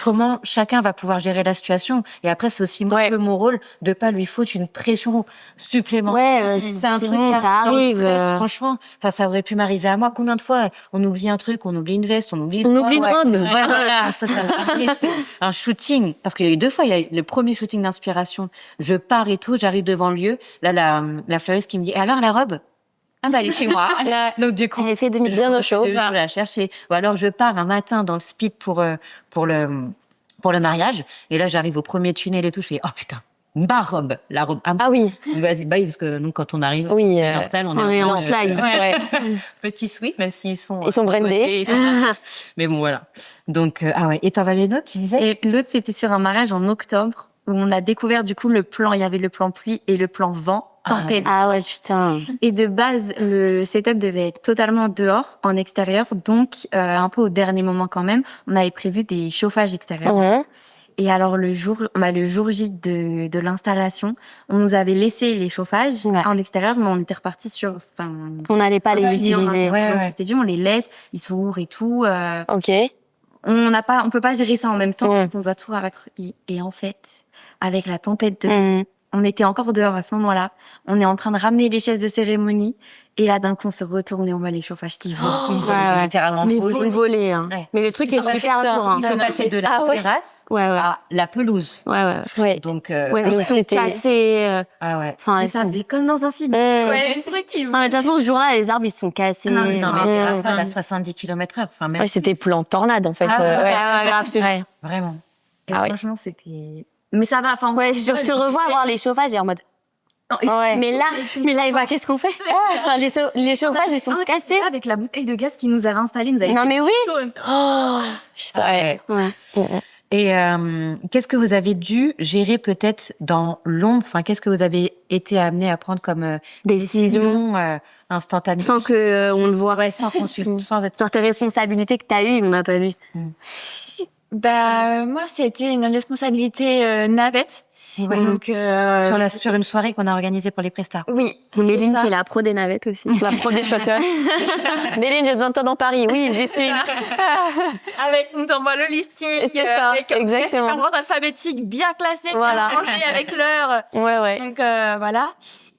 comment chacun va pouvoir gérer la situation. Et après, c'est aussi un peu mon rôle de pas lui foutre une pression supplémentaire. Ouais, C'est un truc bon, qui ça dans le arrive. stress, franchement. Enfin, ça aurait pu m'arriver à moi. Combien de fois on oublie un truc, on oublie une veste, on oublie On oublie une robe. Ouais, voilà, ça m'est arrivé. C'est un shooting. Parce qu'il y a eu 2 fois, il y a eu le premier shooting d'inspiration. Je pars et tout, j'arrive devant le lieu. Là, la fleuriste qui me dit, et alors la robe? Ah bah elle est chez moi. Donc du coup, Elle fait 2000 Bien au chaud. je vais la chercher. Ou alors je pars un matin dans le speed pour le mariage. Et là, j'arrive au premier tunnel et tout. Je fais, oh putain, ma robe, la robe. Ah oui. Vas-y, bye, parce que nous, quand on arrive, Oui. on installe, on on est en en schlag. Ouais. petit sweat, même s'ils sont Ils sont brandés. Mais bon, voilà. Donc, ah ouais. Et t'en avais une autre, tu disais? Et l'autre, c'était sur un mariage en octobre où on a découvert du coup le plan. Il y avait le plan pluie et le plan vent. Tempête. Ah ouais, putain. Et de base, le setup devait être totalement dehors, en extérieur. Donc, un peu au dernier moment quand même, on avait prévu des chauffages extérieurs. Mhm. Et alors, le jour J de l'installation, on nous avait laissé les chauffages Ouais. en extérieur, mais on était reparti sur, enfin, On n'allait pas les on utiliser. Ouais, ouais. s'était dit, on les laisse, ils sont ouverts et tout. Ok. On peut pas gérer ça en même temps. Mm. On doit tout rabattre. Et en fait, avec la tempête Mm. on était encore dehors à ce moment-là. On est en train de ramener les chaises de cérémonie. Et là, d'un coup, on se retourne et on voit les chauffages qui vont. Ils Ouais, ont ouais. littéralement Mais il faux. faut le voler, hein. Ouais. Mais le truc est super dur, hein. Il faut passer de la Ah ouais. terrasse Ouais, ouais. à la pelouse. Ouais, ouais. Ouais. Donc, Ouais, donc ils sont c'était- cassés. ah ouais. Enfin, Mais ils ça sont... faisait comme dans un film. Ouais. c'est vrai qu'il Non, mais de toute façon, ce jour-là, les arbres, ils sont cassés. Non, mais Non, mais Mm. enfin, à 70 km/h. Enfin, même. Ouais, c'était plan tornade en fait. Ah ouais, ouais. ouais, grave, je te Ouais. Vraiment. Et Ah ouais. franchement, c'était... Mais ça va, enfin... Ouais, je te revois voir les chauffages et en mode. Ouais. Mais là, bah, qu'est-ce qu'on fait? Les chauffages, ils sont cassés. Avec la bouteille de gaz qu'ils nous avaient installée, nous avait Non, mais oui. Oh. Ouais. Ouais. Ouais. Et qu'est-ce que vous avez dû gérer peut-être dans l'ombre? Enfin, qu'est-ce que vous avez été amené à prendre comme décision instantanée? Sans que on le voit. Ouais, sans consulter, sans être... Genre tes responsabilités que t'as eues, on n'a pas vu. Bah moi c'était une responsabilité navette. Ouais. Donc sur une soirée qu'on a organisée pour les prestats. oui, Méline c'est qui est ça. la pro des navettes aussi. La pro des shuttles. Méline, j'ai besoin de toi dans Paris. Oui, j'y suis. Avec on t'envoie le listing, C'est ça, avec exactement. un ordre alphabétique bien classé, Voilà. bien rangé avec l'heure. Ouais, ouais. Donc voilà.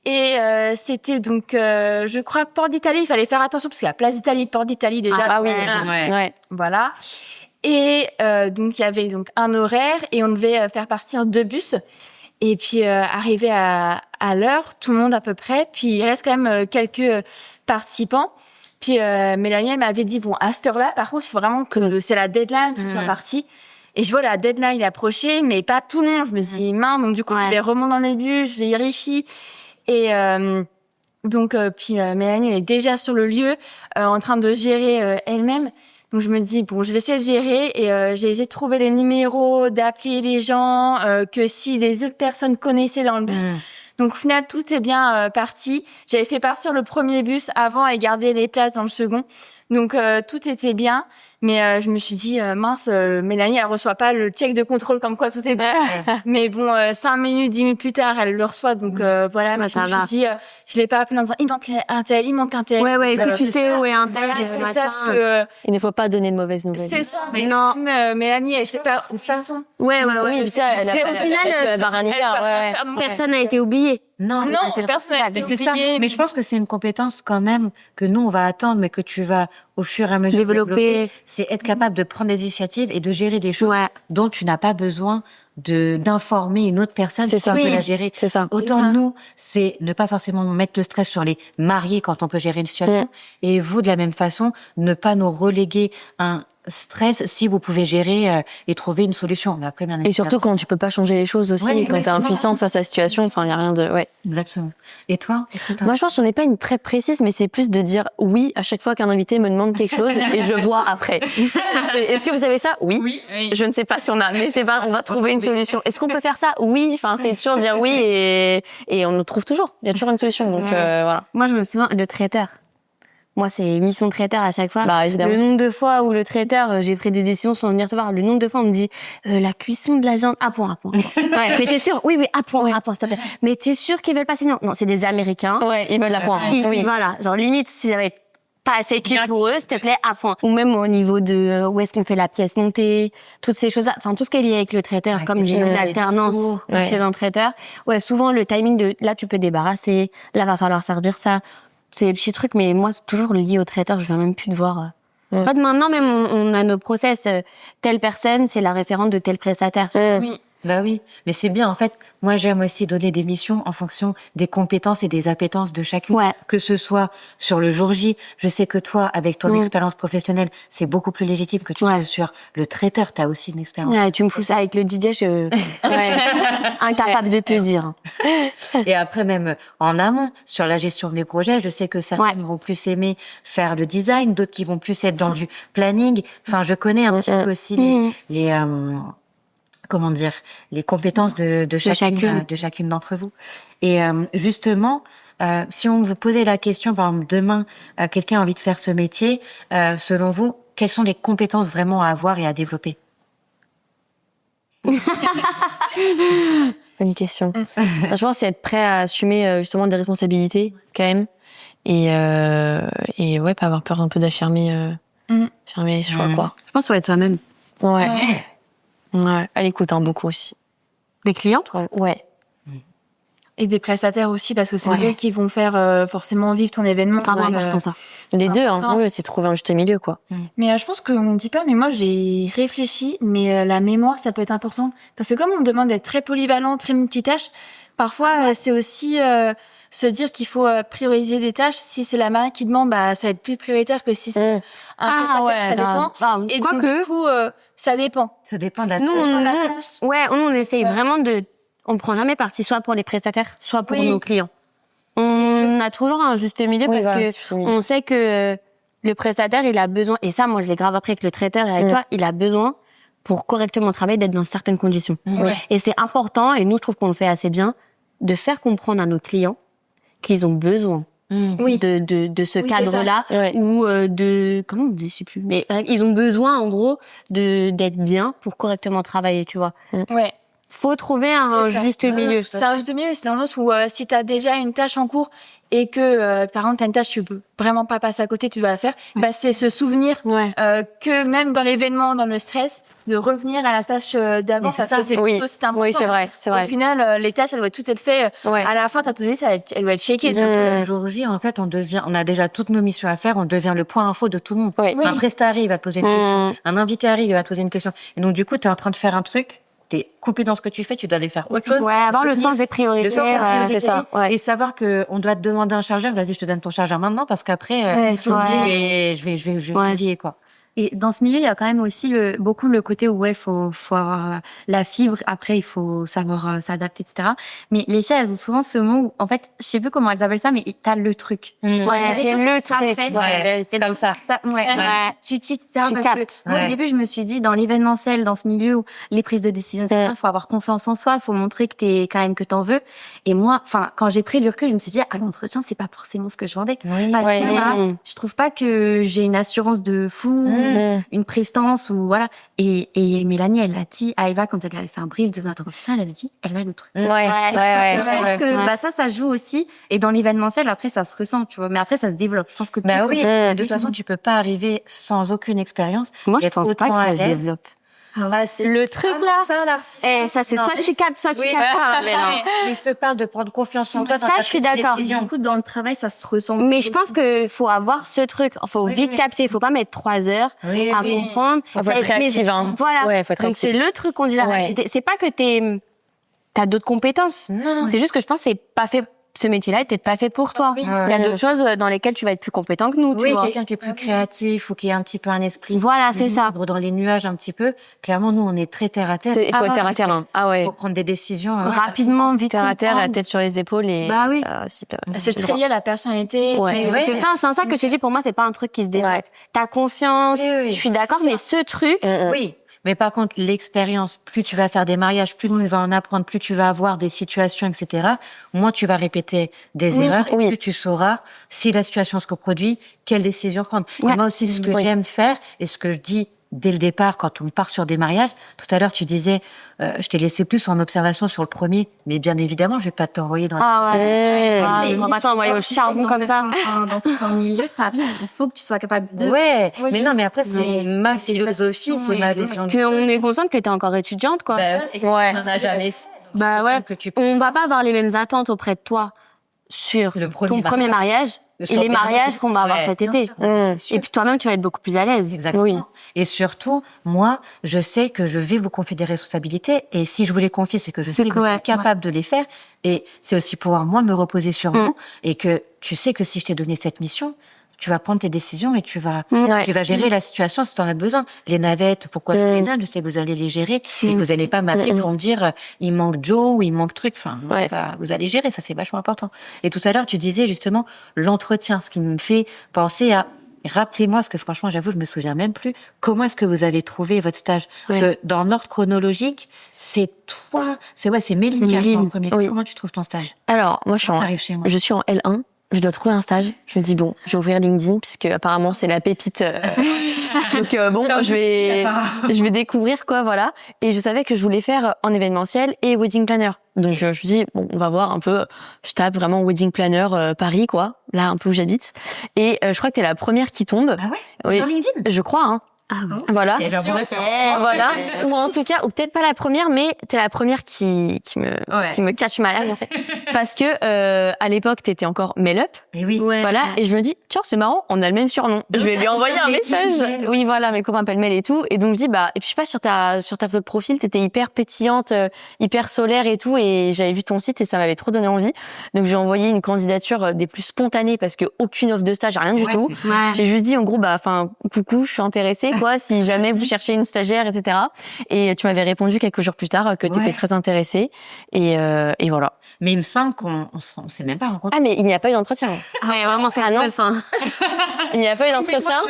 Et c'était donc je crois Port d'Italie, il fallait faire attention parce qu'il y a Place d'Italie, Port d'Italie déjà. Ah oui. Ouais. Ouais. Voilà. Et donc il y avait donc un horaire et on devait faire partir 2 bus et puis arriver à à l'heure, tout le monde à peu près. Puis il reste quand même quelques participants. Puis Mélanie, elle m'avait dit, bon, à cette heure-là, par contre, il faut vraiment que c'est la deadline, tu sois partie. Et je vois la deadline approcher, mais pas tout le monde. Je me dis, mince, donc du coup, je vais remonter dans les bus, je vais vérifier. Et donc, puis Mélanie, elle est déjà sur le lieu, en train de gérer elle-même. Donc je me dis, bon, je vais essayer de gérer. Et j'ai essayé de trouver les numéros, d'appeler les gens, que si les autres personnes connaissaient dans le bus. Donc au final, tout est bien parti. J'avais fait partir le premier bus avant et garder les places dans le second. Donc tout était bien. Mais je me suis dit, mince, Mélanie, elle reçoit pas le check de contrôle comme quoi tout est bien. Mais bon, 5 minutes, 10 minutes plus tard, elle le reçoit. Donc voilà, je me suis dit, je l'ai pas appelé en disant, il manque un tel, il manque un tel. Ouais, que tu sais où est un tel, Voilà, c'est machin. ça, parce que Il ne faut pas donner de mauvaises nouvelles. c'est ça. Mais non. Mélanie, elle sait pas. C'est ça. Ouais. Oui, ça, Parce qu'au final, elle va rien y faire. personne n'a été oublié. Non, Non, c'est personne n'a été c'est ça. oublié. Mais je pense que c'est une compétence quand même que nous on va attendre, mais que tu vas au fur et à mesure Développer. C'est être capable de prendre des initiatives et de gérer des choses Ouais. dont tu n'as pas besoin d'informer une autre personne C'est qui ça. peut Oui. la gérer. C'est ça. Autant C'est ça. nous, c'est ne pas forcément mettre le stress sur les mariés quand on peut gérer une situation. Et vous, de la même façon, ne pas nous reléguer un stress si vous pouvez gérer et trouver une solution. Mais après, bien Et surtout quand tu peux pas changer les choses aussi, Ouais, quand t'es impuissante face à la situation, enfin, il y a rien de, ouais. Exactement. Et toi? Moi, je pense que j'en ai pas une très précise, mais c'est plus de dire oui à chaque fois qu'un invité me demande quelque chose et je vois après. Est-ce que vous savez ça? Oui. Je ne sais pas si on a, mais c'est pas, on va trouver une solution. Est-ce qu'on peut faire ça? Oui. Enfin, c'est toujours dire oui et on le trouve toujours. Il y a toujours une solution. Donc, voilà. Moi, je me souviens, le traiteur. Moi, c'est mission traiteur à chaque fois. Bah, évidemment. Le nombre de fois où le traiteur, j'ai pris des décisions sans venir te voir. Le nombre de fois, on me dit, la cuisson de la viande, à point. Ouais, mais t'es sûr? Oui, à point, s'il te plaît. Mais t'es sûr qu'ils veulent passer? Non, c'est des Américains. Ouais, ils veulent la pointe. Oui. Voilà. Genre, limite, si ça va être pas assez cuit pour eux, s'il te plaît, à point. Ou même au niveau de où est-ce qu'on fait la pièce montée, toutes ces choses-là. Enfin, tout ce qui est lié avec le traiteur. Ouais, Comme j'ai une alternance chez un traiteur. Ouais, souvent, le timing de, là, tu peux débarrasser. Là, va falloir servir ça. C'est des petits trucs, mais moi, c'est toujours lié au traiteur. Je viens même plus de voir. En fait, maintenant, même, on a nos process. Telle personne, c'est la référente de tel prestataire. Oui. Bah oui, mais c'est bien en fait. Moi, j'aime aussi donner des missions en fonction des compétences et des appétences de chacune. Ouais. Que ce soit sur le jour J, je sais que toi, avec ton expérience professionnelle, c'est beaucoup plus légitime que tu sois sur le traiteur. T'as aussi une expérience. Ouais, tu me fous ça avec le DJ, incapable de te dire. Et après, même en amont, sur la gestion des projets, je sais que certains vont plus aimer faire le design, d'autres qui vont plus être dans du planning. Enfin, je connais un petit peu aussi les comment dire, les compétences de chacune d'entre vous. Et justement, si on vous posait la question, par exemple, demain, quelqu'un a envie de faire ce métier, selon vous, quelles sont les compétences vraiment à avoir et à développer? Bonne question. Franchement, c'est être prêt à assumer justement des responsabilités quand même et ouais, pas avoir peur un peu d'affirmer affirmer les choix quoi. Je pense qu'il faut être soi-même. Ouais. À l'écoute beaucoup aussi. Des clients? Ouais. Et des prestataires aussi, parce que c'est eux qui vont faire forcément vivre ton événement. Vraiment important, ça. Les deux, important. oui, c'est trouver un juste milieu quoi. Mais je pense qu'on dit pas, mais moi j'ai réfléchi, mais la mémoire ça peut être important. Parce que comme on demande d'être très polyvalent, très multitâche, parfois c'est aussi se dire qu'il faut prioriser des tâches. Si c'est la marque qui demande, bah ça va être plus prioritaire que si c'est un prestataire, ça dépend. Et donc du coup, ça dépend. Ça dépend de la Nous, on essaye vraiment on ne prend jamais parti soit pour les prestataires, soit pour nos clients. On a toujours un juste milieu parce que on sait que le prestataire, il a besoin, et ça, moi, je l'ai grave appris avec le traiteur et avec toi, il a besoin, pour correctement travailler, d'être dans certaines conditions. Et c'est important, et nous, je trouve qu'on le fait assez bien, de faire comprendre à nos clients qu'ils ont besoin de ce cadre-là, ou comment on dit, je sais plus, mais ils ont besoin, en gros, d'être bien pour correctement travailler, tu vois. Ouais. Faut trouver un juste milieu. C'est un juste milieu, c'est dans le sens où si t'as déjà une tâche en cours et que par exemple t'as une tâche tu peux vraiment pas passer à côté, tu dois la faire, bah c'est se souvenir que même dans l'événement, dans le stress, de revenir à la tâche d'avant, parce que c'est important. Oui, c'est vrai. Au final, les tâches elles doivent toutes être faites. À la fin, t'as tout dit, elle doit être checkée. Le jour J, en fait, on a déjà toutes nos missions à faire, on devient le point info de tout le monde. Un prestat arrive, il va te poser une question. Un invité arrive, il va te poser une question. Et donc, du coup, t'es en train de faire un truc, t'es coupé dans ce que tu fais, tu dois aller faire autre chose. Ouais, avoir le sens des priorités. Le sens des priorités. c'est ça, ouais. Et savoir que on doit te demander un chargeur, vas-y, je te donne ton chargeur maintenant parce qu'après, tu je vais Ouais. oublier, quoi. Et dans ce milieu, il y a quand même aussi beaucoup le côté où il faut avoir la fibre. Après, il faut savoir s'adapter, etc. Mais les filles, elles ont souvent ce mot où, en fait, je sais plus comment elles appellent ça, mais t'as le truc. Ouais, c'est le truc. C'est comme ça. Ouais. Tu captes. Au début, je me suis dit, dans l'événementiel, dans ce milieu où les prises de décision, etc., il faut avoir confiance en soi, il faut montrer que t'en veux. Et moi, quand j'ai pris du recul, je me suis dit, à l'entretien, c'est pas forcément ce que je vendais. Parce que là, je trouve pas que j'ai une assurance de fou, une prestance ou voilà. Et Mélanie, elle l'a dit à Eva quand elle lui avait fait un brief de notre entretien, elle avait dit, elle a le truc. Ouais. Je pense que ça joue aussi. Et dans l'événementiel, après, ça se ressent, tu vois. Mais après, ça se développe. Je pense que Bah oui, de toute façon, façon, tu peux pas arriver sans aucune expérience. Moi, je Être pense pas que autant à ça se l'aise. développe. Le truc là, Ça, c'est soit tu captes, soit tu captes pas. Mais non. mais je te parle de prendre confiance en toi. Ça, je suis d'accord. du coup, dans le travail, ça se ressent. Mais je pense que faut avoir ce truc. Faut vite capter. Faut pas mettre 3 heures à comprendre. Faut être réactive, hein. Voilà. Ouais, faut être Donc, c'est réactive. le truc qu'on dit là. Ouais. C'est pas que t'as d'autres compétences. Non. C'est juste que je pense que c'est pas fait. Ce métier-là est peut-être pas fait pour toi. Il y a d'autres choses dans lesquelles tu vas être plus compétent que nous, tu Oui, vois. quelqu'un qui est plus créatif ou qui a un petit peu un esprit. Voilà, c'est ça. libre dans les nuages un petit peu. Clairement, nous, on est très terre à terre. Il faut être terre à terre. Hein. Ah ouais. Pour prendre des décisions. Rapidement, vite. Terre à terre, la comprendre. tête sur les épaules et Bah oui. ça, super. C'est très lié à la personnalité. Ouais. Mais c'est ça que je te dis. Pour moi, c'est pas un truc qui se développe. Ouais. T'as confiance. Oui. Je suis d'accord, mais ce truc, Oui. Mais par contre, l'expérience, plus tu vas faire des mariages, plus tu vas en apprendre, plus tu vas avoir des situations, etc., moins tu vas répéter des erreurs, et plus tu sauras si la situation se reproduit, quelle décision prendre. Ouais. Et moi aussi, ce que j'aime faire, et ce que je dis dès le départ quand on part sur des mariages, tout à l'heure tu disais, je t'ai laissé plus en observation sur le premier, mais bien évidemment, je vais pas t'envoyer dans attends, envoyer au charbon comme ça. Dans ce milieu, il faut que tu sois capable de. Ouais, mais non, mais après, c'est ma philosophie, c'est ma vision. Puis on est consciente que t'es encore étudiante, quoi. Ouais. On n'a jamais fait. Bah ouais. Que tu On va pas avoir les mêmes attentes auprès de toi sur Le ton premier mariage et les mariages qu'on va avoir cet été. Et puis toi-même, tu vas être beaucoup plus à l'aise. Exactement. Oui. Et surtout, moi, je sais que je vais vous confier des responsabilités. Et si je vous les confie, c'est que je sais que vous êtes capable de les faire. Et c'est aussi pouvoir, moi, me reposer sur vous. Et que tu sais que si je t'ai donné cette mission, tu vas prendre tes décisions et tu vas gérer la situation si tu en as besoin. Les navettes, pourquoi je vous les donne? Je sais que vous allez les gérer. Et que vous n'allez pas m'appeler pour me dire, il manque Joe ou il manque truc. Enfin, vous allez gérer. Ça, c'est vachement important. Et tout à l'heure, tu disais justement l'entretien, ce qui me fait penser à rappelez-moi, parce que franchement, j'avoue, je me souviens même plus. Comment est-ce que vous avez trouvé votre stage? Parce que dans l'ordre chronologique, c'est toi, c'est Méline qui arrive en premier. Comment tu trouves ton stage? Alors, moi, je suis en L1. Je dois trouver un stage. Je me dis bon, je vais ouvrir LinkedIn puisque apparemment c'est la pépite. Donc bon, je vais découvrir quoi, voilà. Et je savais que je voulais faire en événementiel et wedding planner. Donc je me dis bon, on va voir un peu. Je tape vraiment wedding planner Paris quoi, là un peu où j'habite. Et je crois que t'es la première qui tombe. Ah ouais? Oui. Sur LinkedIn? Je crois. Hein. Voilà. Voilà. Ou en tout cas, ou peut-être pas la première, mais t'es la première qui me catch my eye en fait. Parce que à l'époque, t'étais encore Mellup. Et oui. Voilà. Et je me dis, tiens, c'est marrant, on a le même surnom. Je vais lui envoyer un message. Oui, voilà, mes copains m'appellent Mel et tout. Et donc je dis, bah, et puis je sais pas, sur ta photo de profil, t'étais hyper pétillante, hyper solaire et tout. Et j'avais vu ton site et ça m'avait trop donné envie. Donc j'ai envoyé une candidature des plus spontanées parce que aucune offre de stage, rien du tout. J'ai juste dit, en gros, bah, enfin, coucou, je suis intéressée, quoi, si jamais vous cherchez une stagiaire, etc. Et tu m'avais répondu quelques jours plus tard que t'étais très intéressée. Et voilà. Mais il me semble qu'on s'est même pas rencontrés. Ah, mais il n'y a pas eu d'entretien. Ouais, vraiment, c'est un fin. Il n'y a pas eu d'entretien.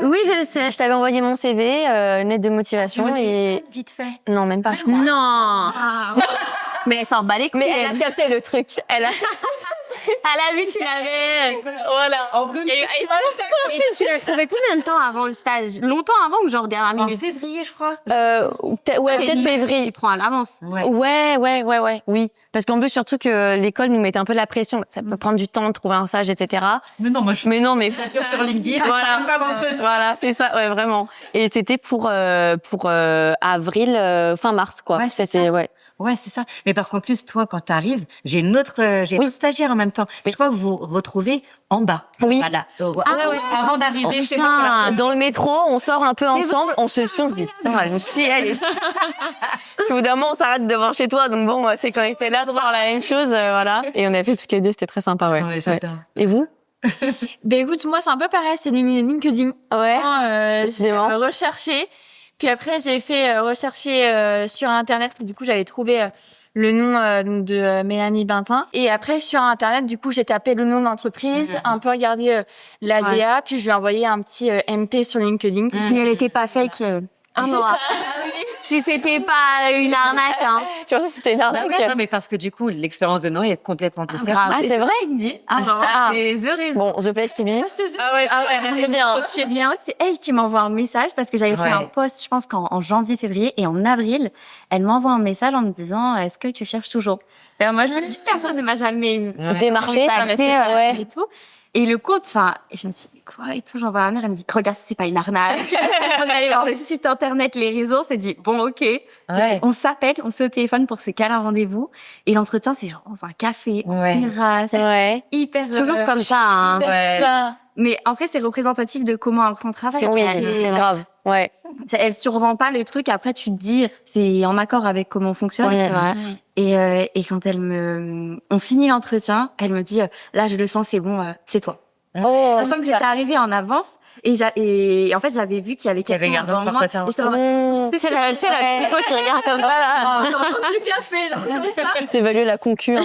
Oui, je le sais. Je t'avais envoyé mon CV, une lettre de motivation et... Vite fait. Non, même pas, je crois. Non. Mais elle s'en bat les couilles. Mais elle a capté le truc. Elle a vu que tu l'avais. Voilà. En bleu. Et tu l'as trouvé combien de temps avant le stage? Longtemps avant ou genre dernière En minute? février, je crois. peut-être février. Tu prends à l'avance. Ouais, oui. Parce qu'en plus, surtout que l'école nous mettait un peu la pression. Ça peut prendre du temps de trouver un stage, etc. Mais non, moi, Mais non, mais sur LinkedIn. voilà, voilà, c'est ça, ouais, vraiment. Et c'était pour avril, fin mars, quoi. Ouais, c'était, ouais. Ouais, c'est ça. Mais parce qu'en plus, toi, quand t'arrives, j'ai une autre stagiaire en même temps. Mais je crois que vous vous retrouvez en bas. Oui. Voilà. Avant d'arriver chez Putain, dans le métro, on sort un peu ensemble, on se suit, on se dit, putain, je me suis elle est... Au bout d'un moment, on s'arrête devant chez toi, donc bon, c'est quand on était là de voir la même chose, voilà. Et on a fait toutes les deux, c'était très sympa, ouais. Ouais, j'adore. Et vous? Ben écoute, moi c'est un peu pareil, c'est LinkedIn. Ouais. J'ai recherché, puis après j'ai fait rechercher sur internet. Du coup j'avais trouvé le nom donc de Mélanie Bintin. Et après sur internet, du coup j'ai tapé le nom de l'entreprise, un peu regardé la DA, puis je lui ai envoyé un petit MP sur LinkedIn. Si elle était pas fake, un C'est mois. ça. Si c'était pas une arnaque, hein. Tu vois, c'était une arnaque. Non, mais parce que du coup, l'expérience de Noé est complètement différente. Ah, c'est vrai? C'est heureux. Bon, The Place to Be. C'est bien. C'est elle qui m'envoie un message parce que j'avais fait Ouais. un post, je pense qu'en janvier, février, et en avril, elle m'envoie un message en me disant est-ce que tu cherches toujours? Et moi, je me dis personne ne m'a jamais Démarché, contacté, ouais. et tout. Et le compte, enfin, je me dis mais quoi et tout, j'envoie un mail, elle me dit regarde si c'est pas une arnaque. On est allé voir le site internet, les réseaux, on s'est dit bon ok. Ouais. On s'appelle, on se au téléphone pour se caler un rendez-vous et l'entretien c'est genre dans un café, en Ouais. terrasse, Ouais. hyper Toujours heureux. comme ça, hein. Ouais. Ça. Mais après c'est représentatif de comment on travaille. Oui, C'est- c'est grave. Ouais. Elle survend pas le truc, après tu te dis c'est en accord avec comment on fonctionne. Ouais. C'est vrai. Et quand on finit l'entretien, elle me dit là je le sens, c'est bon, c'est toi. Oh, Sachant que j'étais arrivée en avance et en fait j'avais vu qu'il y avait Qu'il y avait quelqu'un un autre avant moi. entretien. Et j'étais en mode, c'est la psycho qui regarde comme ça là. Du café là. t'évalues la concu. Hein.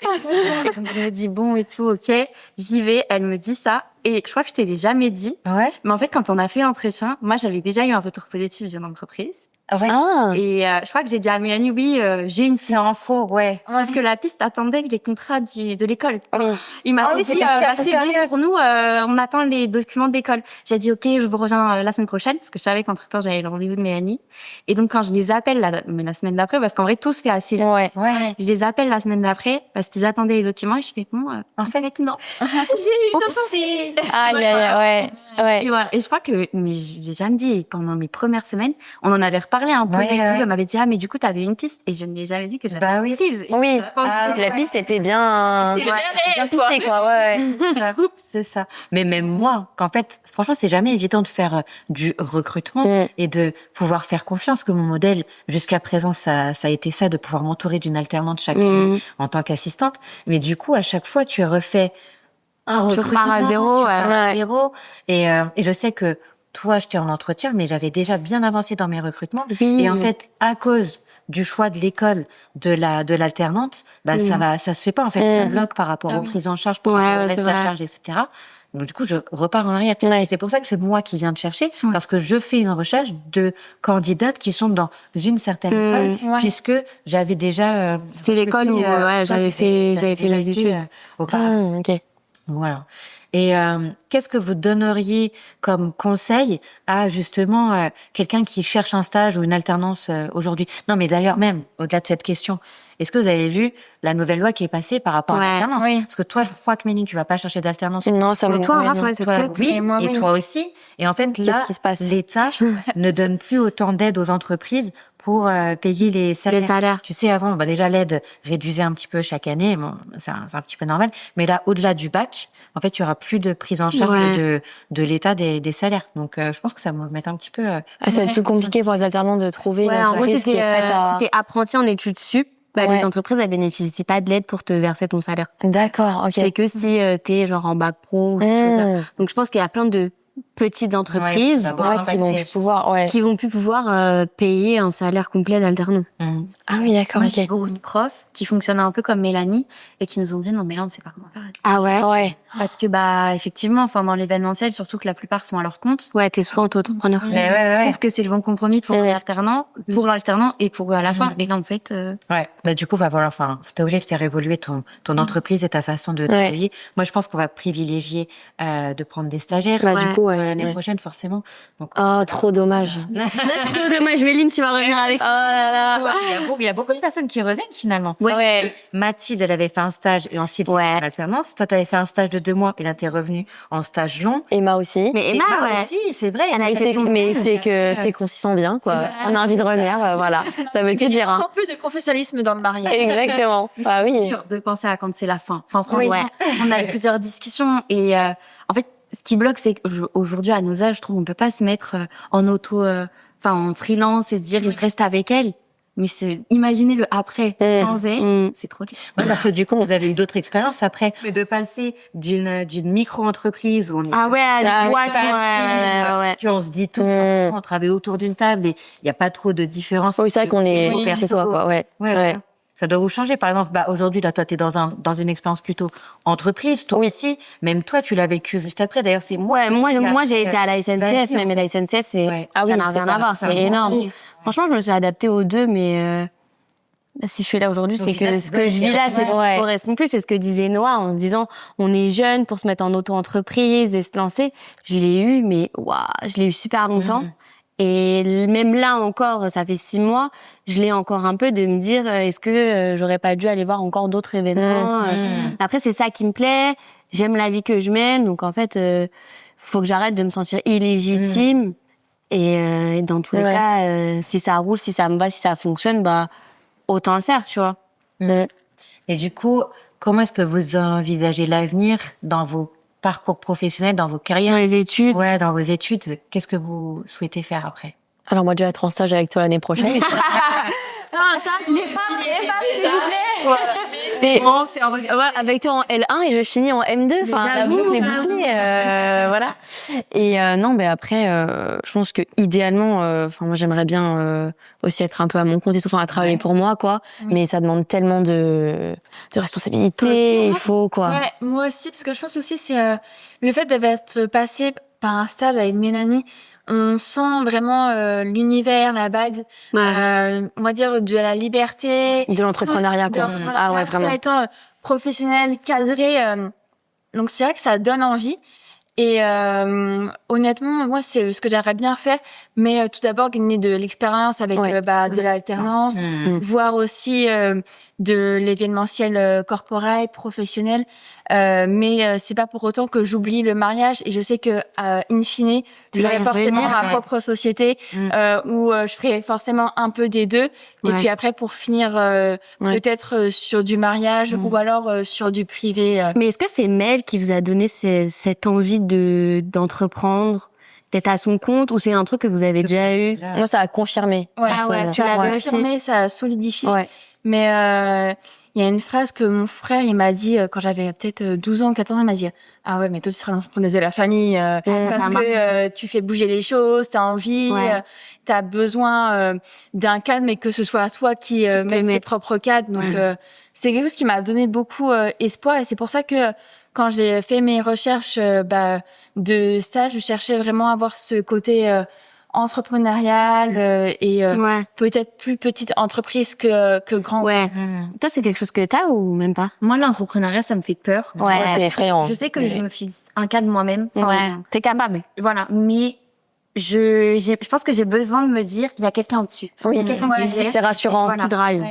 Je me dis bon et tout, ok, j'y vais. Elle me dit ça et je crois que je te l'ai jamais dit. Ouais. Mais en fait, quand on a fait l'entretien, moi j'avais déjà eu un retour positif d'une entreprise Ouais. Ah. et je crois que j'ai dit à Mélanie oui, j'ai une C'est piste. en faux, ouais. Sauf que la piste attendait les contrats de l'école. Oui. Il m'a Ah oui, dit c'était c'est bon pour nous, on attend les documents de l'école. J'ai dit ok, je vous rejoins la semaine prochaine parce que je savais qu'entre-temps j'avais le rendez-vous de Mélanie. Et donc quand je les appelle la semaine d'après, parce qu'en vrai tout se fait assez vite. Ouais. Ouais. Je les appelle la semaine d'après parce qu'ils attendaient les documents et je fais bon, en fait non. J'ai eu Oupsie. Aïe, aïe, ouais. et voilà. Et je crois que, mais je l'ai jamais dit, pendant mes premières semaines, on en avait reparlé un peu Ouais, avec ouais. lui. Elle m'avait dit, ah, mais du coup, t'avais une piste. Et je ne lui ai jamais dit que j'avais Bah oui. prise. Et Oui. Ah, La piste était bien, C'était bien pistée, quoi. Ouais. C'est ça. Mais même moi, qu'en fait, franchement, c'est jamais évident de faire du recrutement et de pouvoir faire confiance que mon modèle, jusqu'à présent, ça a été ça, de pouvoir m'entourer d'une alternante chaque année en tant qu'assistante. Mais du coup, à chaque fois, tu refais un Tu recrutement. repars à zéro, tu repars à ouais. zéro. Et je sais que toi, j'étais en entretien, mais j'avais déjà bien avancé dans mes recrutements. Oui. Et en fait, à cause du choix de l'école, de l'alternante, bah, ça se fait pas, en fait. Ça bloque par rapport aux prises en charge, pour Ouais, le ouais, reste c'est à vrai. charge, etc. Donc, du coup, je repars en arrière. Ouais. Et c'est pour ça que c'est moi qui viens de chercher, parce que je fais une recherche de candidates qui sont dans une certaine école, ouais. puisque j'avais déjà... C'était l'école où, ouais, j'avais fait mes études. auparavant. Ok. Voilà. Et qu'est-ce que vous donneriez comme conseil à justement quelqu'un qui cherche un stage ou une alternance aujourd'hui? Non, mais d'ailleurs même au-delà de cette question, est-ce que vous avez vu la nouvelle loi qui est passée par rapport à Ouais, l'alternance? oui. Parce que toi, je crois que Méline, tu vas pas chercher d'alternance. Non, ça me. Mais toi, ouais, Raph, non. ouais, c'est Toi, peut-être. oui, Et moi, et oui. toi aussi. Et en fait, là, Qu'est-ce qui se passe? l'État ne donne plus autant d'aide aux entreprises pour payer les salaires. Les salaires. Tu sais, avant, bah déjà, l'aide réduisait un petit peu chaque année. Bon, c'est un petit peu normal. Mais là, au-delà du bac, en fait, il y aura plus de prise en charge Ouais. de l'État des salaires. Donc, je pense que ça va me mettre un petit peu... Ah, ça va être plus compliqué pour les alternants de trouver Ouais, une en gros, entreprise qui est prête à. c'était apprenti en études sup. Bah, Ouais. les entreprises, elles bénéficient pas de l'aide pour te verser ton salaire. D'accord, ok. C'est que si t'es genre en bac pro ou ces choses-là. Donc, je pense qu'il y a plein de petites entreprises ça va. Ouais, qui vont plus pouvoir. Ouais. qui vont plus pouvoir payer un salaire complet d'alternant. Mhm. Ah oui, d'accord, Moi, j'ai ok. une prof qui fonctionnait un peu comme Mélanie et qui nous ont dit non mais là on ne sait pas comment faire. Ah ouais. Ouais. Parce que bah effectivement, enfin dans l'événementiel, surtout que la plupart sont à leur compte. Ouais, t'es souvent auto-entrepreneur. Mais Je trouve que c'est le bon compromis pour l'alternant et pour à la fin. Et là en fait, Ouais. Bah, du coup, va falloir, enfin, t'es obligé de faire évoluer ton entreprise et ta façon de travailler. Moi, je pense qu'on va privilégier de prendre des stagiaires. Bah, du coup, ouais. l'année prochaine, forcément. Donc, Oh, trop dommage. Trop dommage, Méline, tu vas revenir avec. Oh là là. il y a beaucoup de personnes qui reviennent finalement. Ouais. Mathilde, elle avait fait un stage et ensuite en alternance. Toi, tu avais fait un stage de 2 mois et là, t'es revenue en stage long. Emma aussi. Mais Emma, aussi, c'est vrai. Mais c'est qu'on s'y sent bien, quoi. On a envie de revenir, voilà. Ça veut tout dire, hein. En plus de professionnalisme dans le mariage. Exactement. Ah oui. Dur de penser à quand c'est la fin. Enfin, franchement, on a eu plusieurs discussions et en fait, ce qui bloque, c'est qu'aujourd'hui, à nos âges, je trouve, on peut pas se mettre en freelance et se dire, je reste avec elle. Mais imaginer le après sans elle, c'est trop dur. Ouais, parce que du coup, vous avez eu d'autres expériences après, mais de passer d'une micro-entreprise où on est à des boîtes, ouais. puis on se dit tout, on travaille autour d'une table et il y a pas trop de différence. Oui, c'est vrai qu'on est chez toi, quoi. Ouais. Ouais. Ça doit vous changer. Par exemple, aujourd'hui, là, toi, t'es dans une expérience plutôt entreprise. Toi aussi, même toi, tu l'as vécu juste après. D'ailleurs, c'est moi. Moi, j'ai été à la SNCF, mais la SNCF, ça n'a rien à voir, c'est énorme. Franchement, je me suis adaptée aux deux, mais si je suis là aujourd'hui, c'est que ce que je vis là, c'est ce qui correspond plus. C'est ce que disait Noah en se disant, on est jeune pour se mettre en auto-entreprise et se lancer. Je l'ai eu, mais je l'ai eu super longtemps. Et même là encore, ça fait 6 mois, je l'ai encore un peu de me dire, est-ce que j'aurais pas dû aller voir encore d'autres événements. Après, c'est ça qui me plaît. J'aime la vie que je mène, donc en fait, faut que j'arrête de me sentir illégitime. Et dans tous les cas, si ça roule, si ça me va, si ça fonctionne, autant le faire, tu vois. Et du coup, comment est-ce que vous envisagez l'avenir dans vos parcours professionnels, dans vos carrières? Dans les études. Ouais, dans vos études. Qu'est-ce que vous souhaitez faire après? Alors, moi, déjà être en stage avec toi l'année prochaine. Les femmes, s'il vous plaît. Mais avec toi en L1 et je finis en M2. Enfin, la boucle est bouclée, voilà. Et non, mais après, je pense que idéalement, moi, j'aimerais bien aussi être un peu à mon compte et tout, à travailler pour moi, quoi. Mais ça demande tellement de responsabilités, il faut, quoi. Ouais, moi aussi, parce que je pense aussi c'est le fait d'être passé par un stage avec Mélanie. On sent vraiment l'univers, la vibe, on va dire de la liberté, de l'entrepreneuriat, quoi. Ah ouais, vraiment. Étant professionnel, cadré, donc c'est vrai que ça donne envie. Et honnêtement, moi, c'est ce que j'aimerais bien faire, mais tout d'abord gagner de l'expérience avec de l'alternance, voir aussi de l'événementiel corporel, professionnel. Mais c'est pas pour autant que j'oublie le mariage. Et je sais que in fine, j'aurai forcément ma propre société où je ferai forcément un peu des deux. Et puis après, pour finir, peut-être sur du mariage ou alors sur du privé. Mais est-ce que c'est Mel qui vous a donné cette envie d'entreprendre, d'être à son compte, ou c'est un truc que vous avez déjà eu? Moi, ça a confirmé. Ça a confirmé, ça a solidifié. Mais il y a une phrase que mon frère, il m'a dit quand j'avais peut-être 12 ans, 14 ans, il m'a dit « Ah ouais, mais toi, tu seras entrepreneuse de la famille parce que tu fais bouger les choses, t'as envie, t'as besoin d'un cadre, mais que ce soit toi qui mets ses propres cadres. » Donc, c'est quelque chose qui m'a donné beaucoup espoir et c'est pour ça que quand j'ai fait mes recherches de stage, je cherchais vraiment à avoir ce côté entrepreneurial et peut-être plus petite entreprise que grand. Toi, c'est quelque chose que t'as ou même pas? Moi, l'entrepreneuriat, ça me fait peur. C'est effrayant. Je sais que je me fixe un cadre moi-même. T'es capable. Voilà, mais je pense que j'ai besoin de me dire qu'il y a quelqu'un au-dessus. Il y a quelqu'un qui c'est rassurant, voilà. qui drive.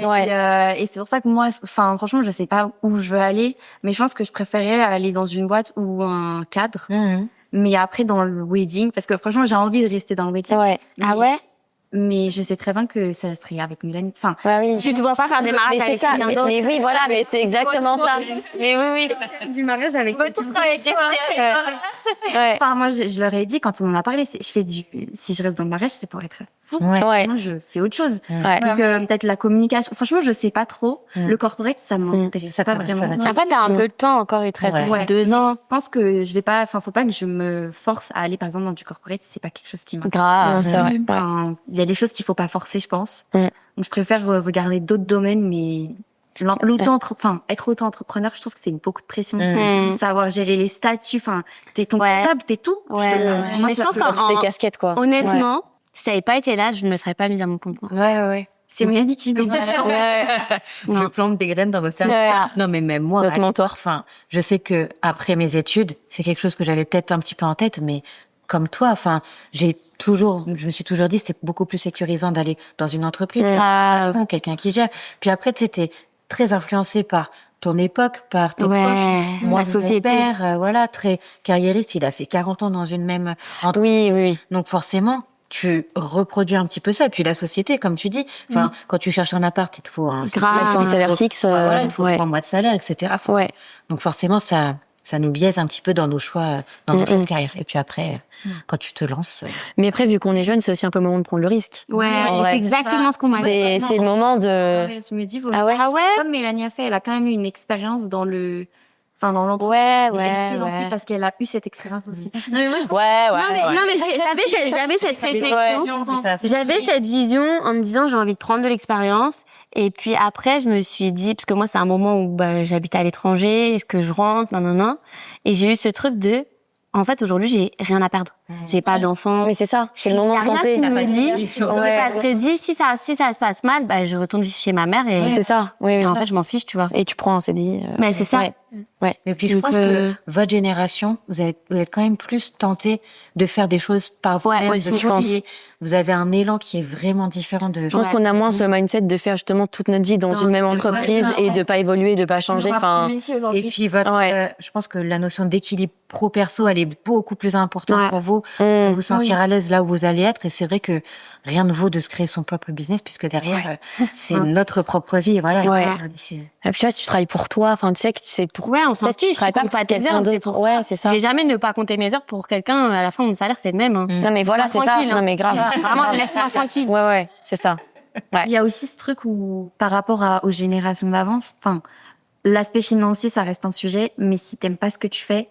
Et c'est pour ça que moi, franchement, je sais pas où je veux aller, mais je pense que je préférerais aller dans une boîte ou un cadre. Mais après, dans le wedding, parce que franchement, j'ai envie de rester dans le wedding. Mais je sais très bien que ça serait avec Mélanie. Enfin, tu te vois pas faire des mariages avec quelqu'un d'autre. Mais oui, voilà, mais c'est exactement ça. Mais oui. Du mariage avec On veut tous travailler avec Enfin, moi, je leur ai dit, quand on en a parlé, si je reste dans le mariage, c'est pour être fou. Moi, je fais autre chose. Donc, peut-être la communication. Franchement, je sais pas trop. Le corporate, ça m'intéresse pas vraiment. Après, t'as un peu de temps encore, il te reste 2 ans. Je pense que je vais pas, faut pas que je me force à aller, par exemple, dans du corporate, c'est pas quelque chose qui m'intéresse. Grave, c'est vrai. Il y a des choses qu'il faut pas forcer, je pense. Donc, je préfère regarder d'autres domaines, mais être auto-entrepreneur, je trouve que c'est beaucoup de pression. Savoir gérer les statuts, t'es ton comptable, t'es tout. Mais je pense des casquettes, quoi. Honnêtement, si t'avais pas été là, je ne me serais pas mise à mon compte. C'est Mélanie qui dit. Je plante des graines dans vos cerveaux. Non, mais même moi. Notre mentor. Je sais que après mes études, c'est quelque chose que j'avais peut-être un petit peu en tête, mais comme toi, enfin, je me suis toujours dit, c'est beaucoup plus sécurisant d'aller dans une entreprise, patron, quelqu'un qui gère. Puis après, tu étais très influencé par ton époque, par tes proches. Moi, la société. Mon père, voilà, très carriériste, il a fait 40 ans dans une même entreprise. Oui. Donc forcément, tu reproduis un petit peu ça. Et puis la société, comme tu dis, enfin, quand tu cherches un appart, il te faut un salaire fixe. il faut 3 mois de salaire, etc. Donc forcément, ça nous biaise un petit peu dans nos choix, dans choix de carrière. Et puis après, quand tu te lances. Mais après, vu qu'on est jeune, c'est aussi un peu le moment de prendre le risque. C'est exactement ce qu'on m'a dit. C'est le moment de. Je me dis, comme Mélanie a fait, elle a quand même eu une expérience dans l'entreprise. Elle s'est lancée parce qu'elle a eu cette expérience aussi. Non, mais j'avais cette réflexion. J'avais cette vision en me disant, j'ai envie de prendre de l'expérience. Et puis après, je me suis dit, parce que moi, c'est un moment où j'habite à l'étranger, est-ce que je rentre, non. Et j'ai eu ce truc de, en fait, aujourd'hui, j'ai rien à perdre. J'ai pas d'enfants. Mais c'est ça, c'est le moment de tenter. Rien qui me dit, pas de crédit. Si ça se passe mal, je retourne vivre chez ma mère et c'est ça. Oui. en fait, je m'en fiche, tu vois. Et tu prends un CDI. Mais c'est ça. Ouais. Et puis je pense que votre génération, vous êtes quand même plus tenté de faire des choses par vous-même. Aussi, je pense. Vous avez un élan qui est vraiment différent de. Je pense qu'on a moins ce mindset de faire justement toute notre vie dans une même entreprise et de pas évoluer, de pas changer. Enfin. Et puis je pense que la notion d'équilibre pro-perso, elle est beaucoup plus importante pour vous. Vous sentir à l'aise là où vous allez être. Et c'est vrai que rien ne vaut de se créer son propre business puisque derrière, c'est notre propre vie. Voilà. Et puis tu vois, si tu travailles pour toi, enfin tu sais que c'est pour. On s'en fiche. Tu travailles pas pour quelqu'un d'autre. Ouais, c'est ça. Je vais jamais ne pas compter mes heures pour quelqu'un. À la fin, mon salaire c'est le même. Non mais voilà, c'est ça. Non mais grave. Vraiment, laisse-moi tranquille. Ouais, c'est ça. Il y a aussi ce truc où, par rapport aux générations d'avant, l'aspect financier, ça reste un sujet, mais si t'aimes pas ce que tu fais.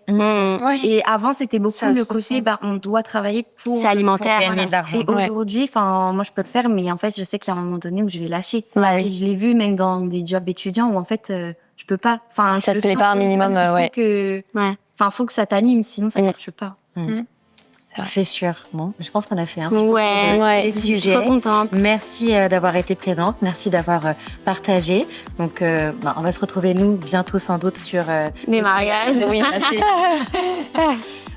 Et avant, c'était beaucoup le côté, on doit travailler pour. C'est alimentaire. Pour gagner de l'argent. Et aujourd'hui, moi, je peux le faire, mais en fait, je sais qu'il y a un moment donné où je vais lâcher. Et je l'ai vu même dans des jobs étudiants où, en fait, je peux pas. Ça te plaît pas un minimum, faut que ça t'anime, sinon ça marche pas. C'est sûr. Bon, je pense qu'on a fait un des sujets. Je suis trop contente. Merci d'avoir été présente. Merci d'avoir partagé. Donc, on va se retrouver, nous, bientôt sans doute sur... les mariages. Oui.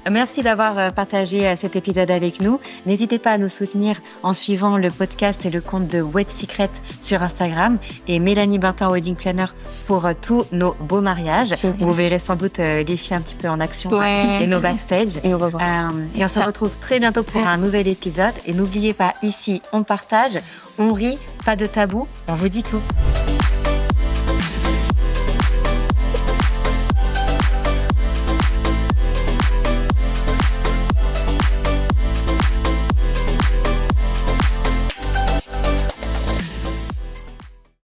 Merci d'avoir partagé cet épisode avec nous. N'hésitez pas à nous soutenir en suivant le podcast et le compte de Wed Secret sur Instagram et Mélanie Bintin Wedding Planner pour tous nos beaux mariages. Vous verrez sans doute les filles un petit peu en action et nos backstage. Et on se retrouve très bientôt pour un nouvel épisode. Et n'oubliez pas, ici, on partage, on rit, pas de tabou, on vous dit tout.